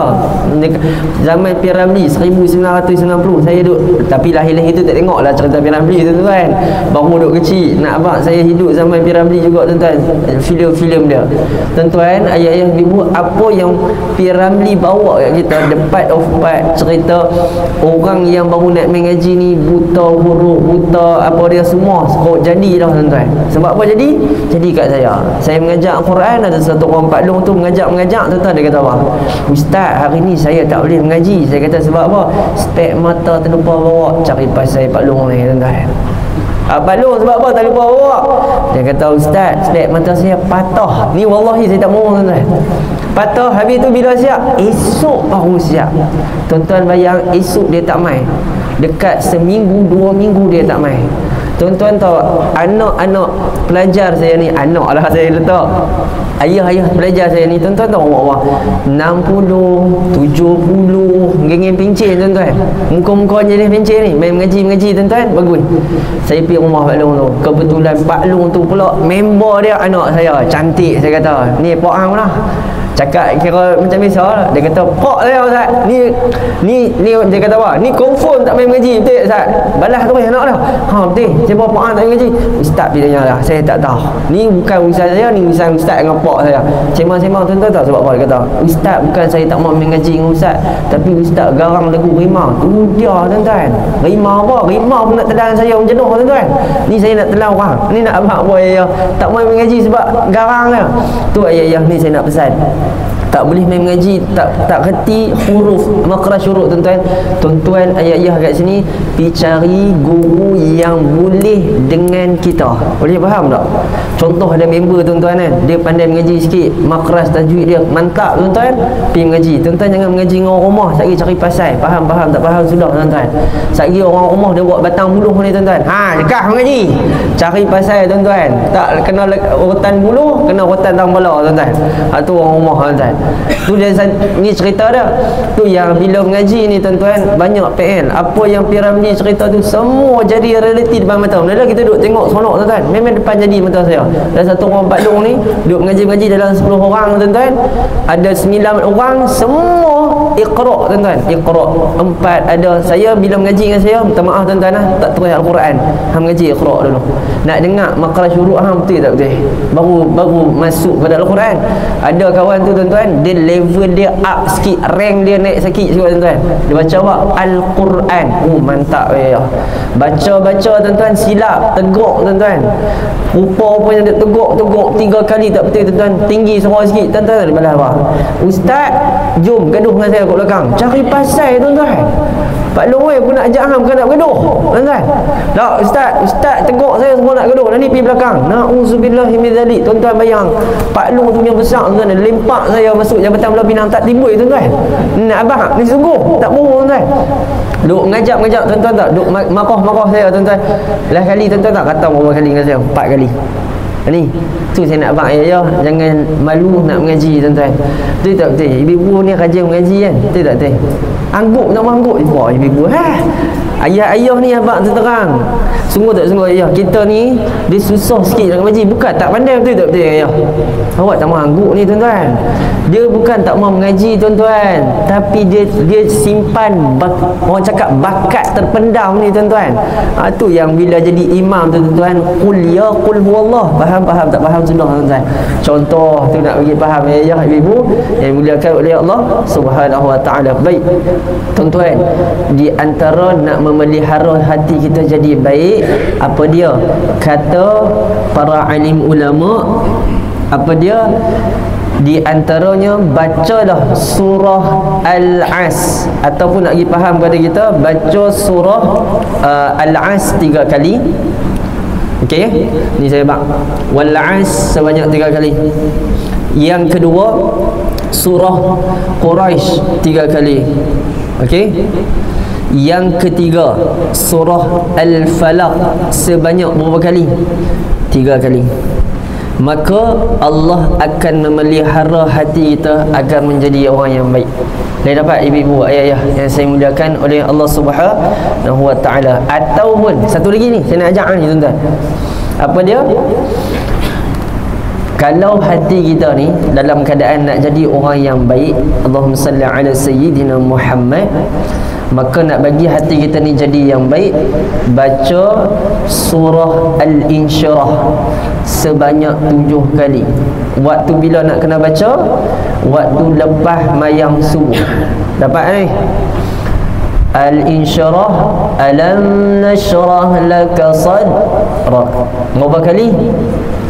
Zaman P. Ramlee 1990 saya duduk, tapi lahir-lahir tu tak tengok lah cerita P. Ramlee tuan-tuan. Baru duduk kecil. Nak abang saya hidup zaman P. Ramlee juga tuan-tuan. Filem-filem dia. Tuan-tuan, ayah-ayah ibu, apa yang P. Ramlee bawa kat kita, the part of part cerita orang yang baru nak mengaji ni, buta huruf, buta apa dia semua, jadilah tuan-tuan. Sebab apa jadi? Jadi kat saya mengajar Al-Quran, ada satu orang Pak Long tu mengajak tuan-tuan, dia kata apa? Ustaz, hari ni saya tak boleh mengaji. Saya kata sebab apa? Spek mata terlupa bawa. Cari pasal Pak Long ni tuan-tuan. Pak Long sebab apa tak lupa bawa? Dia kata, Ustaz, spek mata saya patah. Ni wallahi saya tak mahu tuan-tuan. Patah, habis tu bila siap? Esok baru siap. Tuan-tuan bayang, esok dia tak main. Dekat seminggu, 2 minggu dia tak main. Tuan-tuan tahu, anak-anak pelajar saya ni, anak lah saya letak, ayah-ayah pelajar saya ni, tuan-tuan tahu Allah, 60, 70 geng-geng pencen tuan-tuan. Muka-muka jenis pencen ni main mengaji tuan-tuan, bagus. Saya pergi rumah Pak Long tu, kebetulan Pak Long tu pula member dia anak saya, cantik. Saya kata, ni Pak Ang lah. Cakap kira macam biasa lah. Dia kata, Pak saya Ustaz, ni dia kata apa? Ni confirm tak main mengaji betul Ustaz? Balas tu anak dah. Ha betul. Siapa Pak Ang tak main mengaji? Ustaz dia tanya lah. Saya tak tahu. Ni bukan urusan saya, ni urusan Ustaz dengan Pak saya. Sembang-sembang tuan-tuan tahu sebab apa? Dia kata, Ustaz bukan saya tak mau mengaji dengan Ustaz, tapi Ustaz garang lagu rimau. Tu dia tuan-tuan. Rimau apa? Rimau pun nak telan saya macam tu tuan-tuan. Ni saya nak telan orang. Ni nak abang apa ayah? Tak mau mengaji sebab garang dia. Tu ayah ni saya nak pesan. Tak boleh main mengaji, tak reti huruf makhraj huruf tuan-tuan. Tuan-tuan ayah-ayah kat sini, pergi cari guru yang boleh dengan kita. Boleh faham tak? Contoh ada member tuan-tuan kan, dia pandai mengaji sikit, makhraj tajwid dia mantap tuan-tuan, pergi mengaji. Tuan-tuan jangan mengaji dengan orang rumah, sekali cari pasal, faham tak faham sudah tuan-tuan. Sekali orang rumah dia buat batang buluh ni tuan-tuan, dekah mengaji. Cari pasal tuan-tuan, tak kena urutan buluh, kena urutan tang bola tuan-tuan. Tu orang rumah tuan-tuan. Tu dia ni cerita dah. Tu yang bila mengaji ni tuan-tuan, banyak PL. Apa yang P. Ramlee cerita tu semua jadi realiti depan mata. Mula kita duduk tengok seronok tuan-tuan. Memang depan jadi mata saya. Dan satu orang Pak Long ni duduk mengaji-mengaji dalam 10 orang tuan-tuan. Ada 9 orang semua Iqra tuan-tuan. Iqra. 4 ada. Saya bila mengaji dengan saya, minta maaf tuan-tuan lah, tak terus Al-Quran. Hang mengaji Iqra dulu. Nak dengar makhraj huruf hang betul tak betul? Baru masuk pada Al-Quran. Ada kawan tu tuan-tuan, dia level dia up sikit, rank dia naik sikit juga tuan-tuan. Dia baca apa? Al-Quran. Mantap ya. Baca tuan-tuan silap, teguk tuan-tuan. Rupa-rupanya dia teguk 3 kali tak betul tuan-tuan. Tinggi suara sikit tuan-tuan. Dia balas apa? Ustaz, jom gaduh dengan saya kat belakang. Cari pasal tuan-tuan. Pak Long pun nak ajak hang, bukan nak bergaduh tuan-tuan. Tak, Ustaz teguk saya semua nak gaduh. Nanti pergi belakang. Na'udzubillahi min dzalik. Tuan-tuan bayang, Pak Long tu yang besar tuan-tuan, lempak saya masuk Jabatan Belah Pinang tak timbul tuan-tuan. Nak abang ni sungguh tak bohong tuan-tuan. Duk ngajak tuan-tuan tak? Duk marah saya tuan-tuan. Last kali tuan-tuan tak kata berapa kali dengan saya? 4 kali. Ni tu saya nak abang ayah jangan malu nak mengaji tuan-tuan. Betul tak betul? Ibu-ibu ni rajin mengaji kan? Betul tak betul? Angguk tak angguk. Wah ibu-ibu ayah-ayah ni abang terang. Sungguh tak sungguh ayah. Kita ni dia susah sikit nak mengaji. Bukan tak pandai, betul tak betul ayah? Awak tak mahu angguk ni tuan-tuan. Dia bukan tak mahu mengaji tuan-tuan, tapi dia simpan orang cakap bakat terpendam ni tuan-tuan. Tu yang bila jadi imam tu tuan-tuan, qul ya qul huwallah. Faham tak faham sudah tuan-tuan. Contoh tu nak bagi faham ayah ibu yang dimuliakan oleh Allah Subhanahu wa taala. Baik tuan-tuan, di antara nak memelihara hati kita jadi baik, apa dia? Kata para alim ulama, apa dia? Di antaranya bacalah surah Al-As, ataupun nak pergi faham kepada kita, baca surah Al-As 3 kali. Okey, ni saya bang Wal-As sebanyak 3 kali. Yang kedua surah Quraisy 3 kali. Okey. Yang ketiga surah Al-Falaq sebanyak berapa kali? 3 kali. Maka Allah akan memelihara hati kita agar menjadi orang yang baik. Dah dapat ibu-ibu, ayah-ayah yang saya muliakan oleh Allah Subhanahu wa taala. Ataupun satu lagi ni saya nak ajak ni tuan-tuan. Apa dia? Kalau hati kita ni dalam keadaan nak jadi orang yang baik, Allahumma salli ala sayyidina Muhammad, maka nak bagi hati kita ni jadi yang baik, baca surah Al-Insyirah sebanyak 7 kali. Waktu bila nak kena baca? Waktu lepas mayang subuh. Dapat ni? Al-Insyirah, alam nashrah laka sadrak. Berapa kali?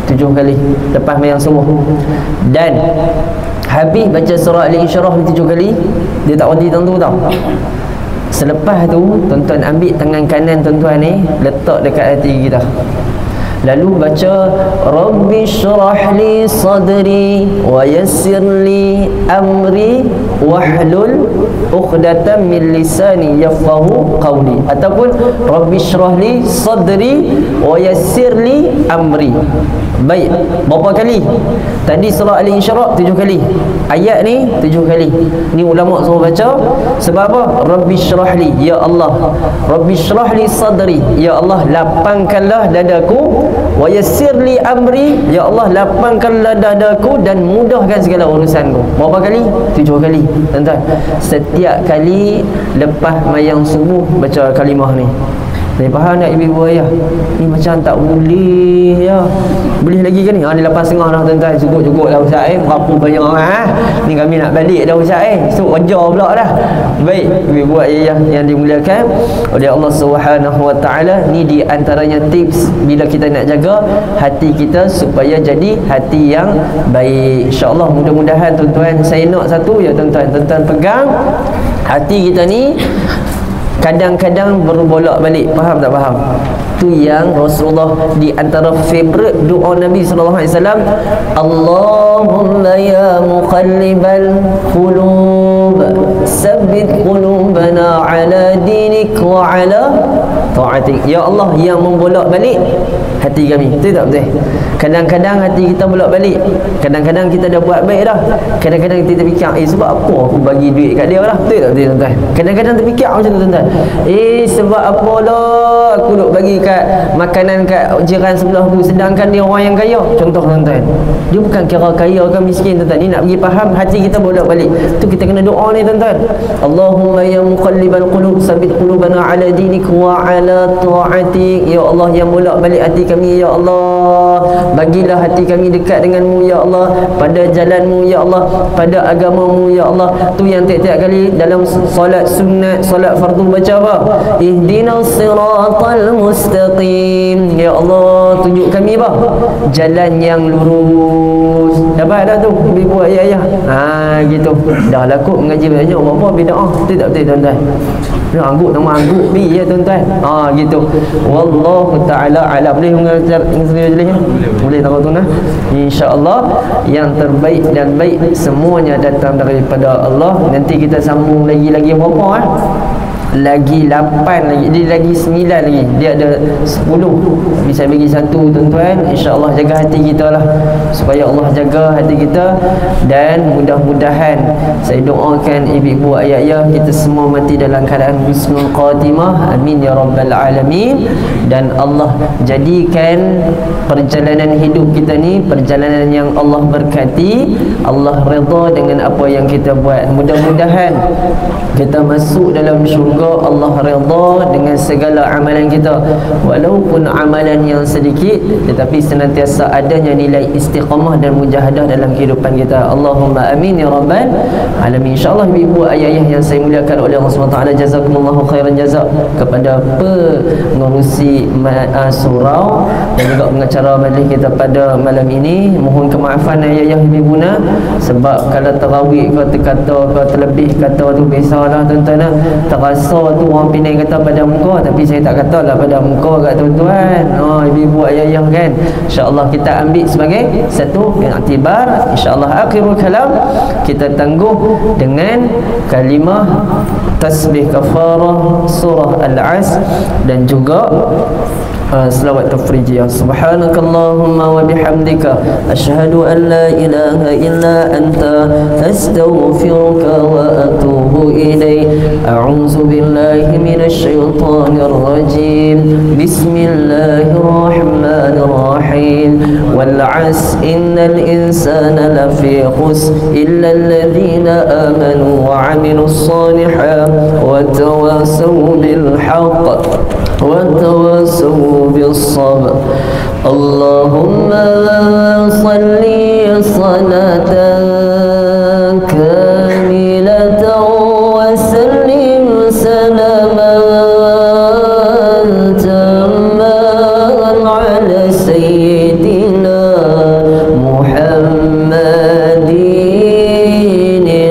7 kali lepas mayang subuh. Dan habis baca surah Al-Insyirah 7 kali, dia tak berhenti tentu tau. Selepas tu tuan-tuan ambil tangan kanan tuan-tuan ni, letak dekat hati kita, lalu baca Rabbi syrah li sadri wa yassir li amri wahlul uqdatan min lisani yafqahu qawli, ataupun Rabbi syrah li sadri wa yassir li amri. Baik, berapa kali? Tadi surah Al-Insyirah 7 kali. Ayat ni 7 kali. Ni ulama suruh baca sebab apa? Rabbi syrah li, ya Allah. Rabbi syrah li sadri, ya Allah lapangkanlah dadaku. Wa yassir li amri, ya Allah lapangkanlah dadaku dan mudahkan segala urusanku. Berapa kali? 7 kali. Tuan-tuan, setiap kali lepas mayang subuh baca kalimah ni. Saya faham tak ibu-ibu ayah? Ni macam tak boleh ya. Boleh lagi ke ni? Ni 8.30 dah tuan-tuan. Cukup-cukup dah Ustaz berapa banyak Ni kami nak balik dah Ustaz So wajar pula dah. Baik ibu-ibu ayah yang dimuliakan oleh Allah Subhanahu wa taala, ni di antaranya tips bila kita nak jaga hati kita supaya jadi hati yang baik. InsyaAllah mudah-mudahan tuan-tuan, saya nak satu ya tuan-tuan, tuan-tuan pegang hati kita ni kadang-kadang berbolak-balik. Faham tak faham? Tu yang Rasulullah di antara favorite doa Nabi sallallahu alaihi wasallam, Allahumma ya muqallibal qulub sabbit qulubana ala dinik wa ala ta'atik. Ya Allah yang membolak-balik hati kami. Betul tak betul? Kadang-kadang hati kita bolak-balik. Kadang-kadang kita dah buat baik dah, kadang-kadang kita fikir sebab apa aku bagi duit kat dia lah. Betul tak betul tuan-tuan? Kadang-kadang terfikir macam tu tuan-tuan. Sebab apa lah aku duk bagi kat makanan kat jiran sebelah tu, sedangkan dia orang yang kaya. Contoh tuan-tuan, dia bukan kira kaya ke miskin tuan-tuan. Ni nak bagi faham hati kita bolak-balik. Tu kita kena doa ni tuan-tuan. Allahumma ya muqallibal qulub sabbit qulubana ala dinik wa ala ta'atik. Ya Allah yang bolak-balik hati kami, ya Allah bagilah hati kami dekat denganmu, ya Allah, pada jalanmu, ya Allah, pada agamamu, ya Allah. Tu yang tiap-tiap kali dalam solat sunat, solat fardu baca apa? Ihdinas siratal mustaqim. Ya Allah tunjuk kami apa? Jalan yang lurus. Dapat dah tu ibu ayah-ayah? Gitu. Dah lah kot mengaji banyak apa bid'ah. Betul tak betul tuan-tuan? Dia angguk nama angguk bi ya tuan-tuan. Gitu. Wallahu taala alam. Boleh mengajar jelasnya? Boleh tahu tuan. Insya-Allah yang terbaik dan baik semuanya datang daripada Allah. Nanti kita sambung lagi berapa lagi 8 lagi, dia lagi 9 lagi, dia ada 10. Tapi saya bagi satu tuan-tuan, insya-Allah jaga hati kita lah, supaya Allah jaga hati kita. Dan mudah-mudahan saya doakan ibu-ibu ayah-ayah kita semua mati dalam keadaan husnul khatimah, amin ya rabbal alamin. Dan Allah jadikan perjalanan hidup kita ni perjalanan yang Allah berkati, Allah redha dengan apa yang kita buat. Mudah-mudahan kita masuk dalam syurga Allah redha dengan segala amalan kita, walaupun amalan yang sedikit, tetapi senantiasa adanya nilai istiqamah dan mujahadah dalam kehidupan kita. Allahumma amin ya rabbal alamin. InsyaAllah ibu ayah-ayah yang saya muliakan oleh Allah SWT, jazakumullahu khairan jazak kepada pengurusi surau dan juga pengacara majlis kita pada malam ini. Mohon kemaafan ayah-ayah ibuna, sebab kalau tarawih kata terlebih kata tu biasalah tuan-tuan, terasa tu orang Penang kata pada muka, tapi saya tak kata lah pada muka kat tuan-tuan. Ibu ayah-ayah kan, insya-Allah kita ambil sebagai satu iktibar. Insya-Allah akhirul kalam kita tangguh dengan kalimah tasbih kafarah surah Al-Asr dan juga selawat tafrijiyah. Subhanakallahumma wa bihamdika asyhadu an la ilaha illa anta astaghfiruka wa atubu ilaik. A'udzu billahi minasy syaithanir rajim. Bismillahirrahmanirrahim. Wal 'asr innal insana lafi khusr illa alladhina amanu wa 'amilus solihati wa tawassaw bil haqq وتواصوا بالصبر. اللهم صل صلاة كاملة وسلم سلاما تاما على سيدنا محمد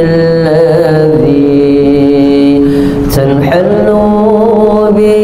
الذي تنحل به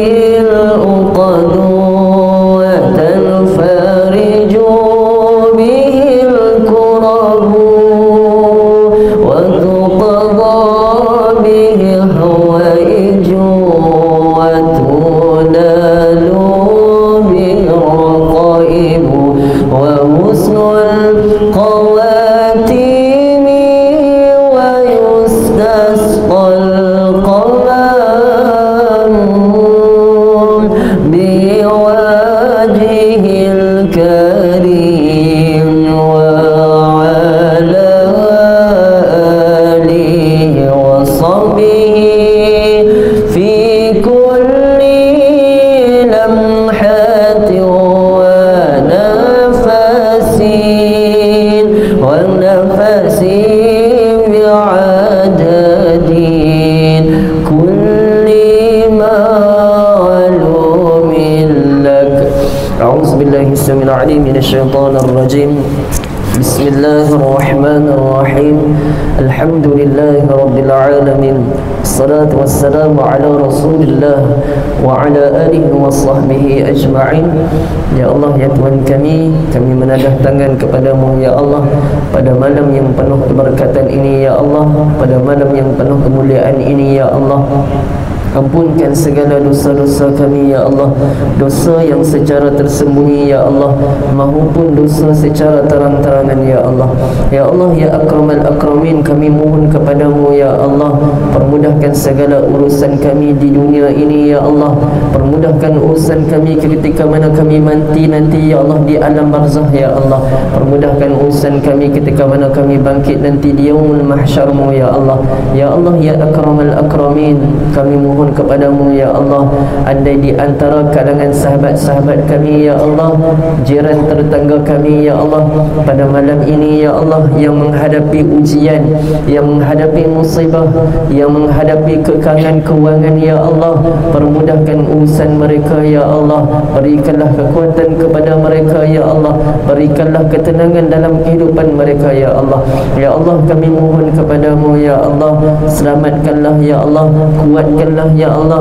الشيطان الرجيم. بسم الله الرحمن الرحيم. الحمد لله رب العالمين. الصلاة والسلام على رسول الله وعلى آله وصحبه أجمعين. Ya Allah, ya Tuhan kami menadah tangan kepadamu ya Allah pada malam yang penuh keberkatan ini ya Allah, pada malam yang penuh kemuliaan ini ya Allah. Ampunkan segala dosa-dosa kami ya Allah, dosa yang secara tersembunyi ya Allah, maupun dosa secara terang-terangan ya Allah. Ya Allah, ya akramal akramin, kami mohon kepadamu ya Allah, permudahkan segala urusan kami di dunia ini ya Allah, permudahkan urusan kami ketika mana kami mati nanti ya Allah di alam barzah ya Allah, permudahkan urusan kami ketika mana kami bangkit nanti di yaumul mahsyarmu ya Allah. Ya Allah, ya akramal akramin, kami mohon kepadamu ya Allah, andai di antara kalangan sahabat-sahabat kami ya Allah, jiran tetangga kami ya Allah, pada malam ini ya Allah, yang menghadapi ujian, yang menghadapi musibah, yang menghadapi kekangan kewangan ya Allah, permudahkan urusan mereka ya Allah, berikanlah kekuatan kepada mereka ya Allah, berikanlah ketenangan dalam kehidupan mereka ya Allah. Ya Allah, kami mohon kepadamu ya Allah, selamatkanlah ya Allah, kuatkanlah hancurkanlah ya Allah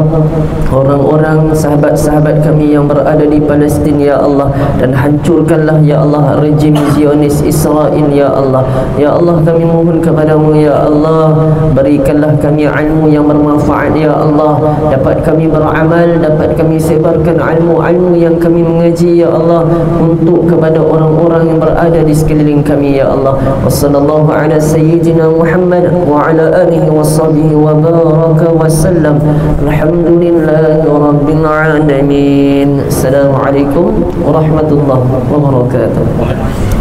orang-orang sahabat-sahabat kami yang berada di Palestin ya Allah, dan hancurkanlah ya Allah rejim Zionis Israel ya Allah. Ya Allah, kami mohon kepadamu ya Allah, berikanlah kami ilmu yang bermanfaat ya Allah, dapat kami beramal, dapat kami sebarkan ilmu-ilmu yang kami mengaji ya Allah untuk kepada orang-orang yang berada di sekeliling kami ya Allah. Wassallallahu ala sayyidina Muhammad wa ala alihi washabihi wa baraka wa sallam. Alhamdulillahi rabbil alamin. Assalamualaikum warahmatullahi wabarakatuh.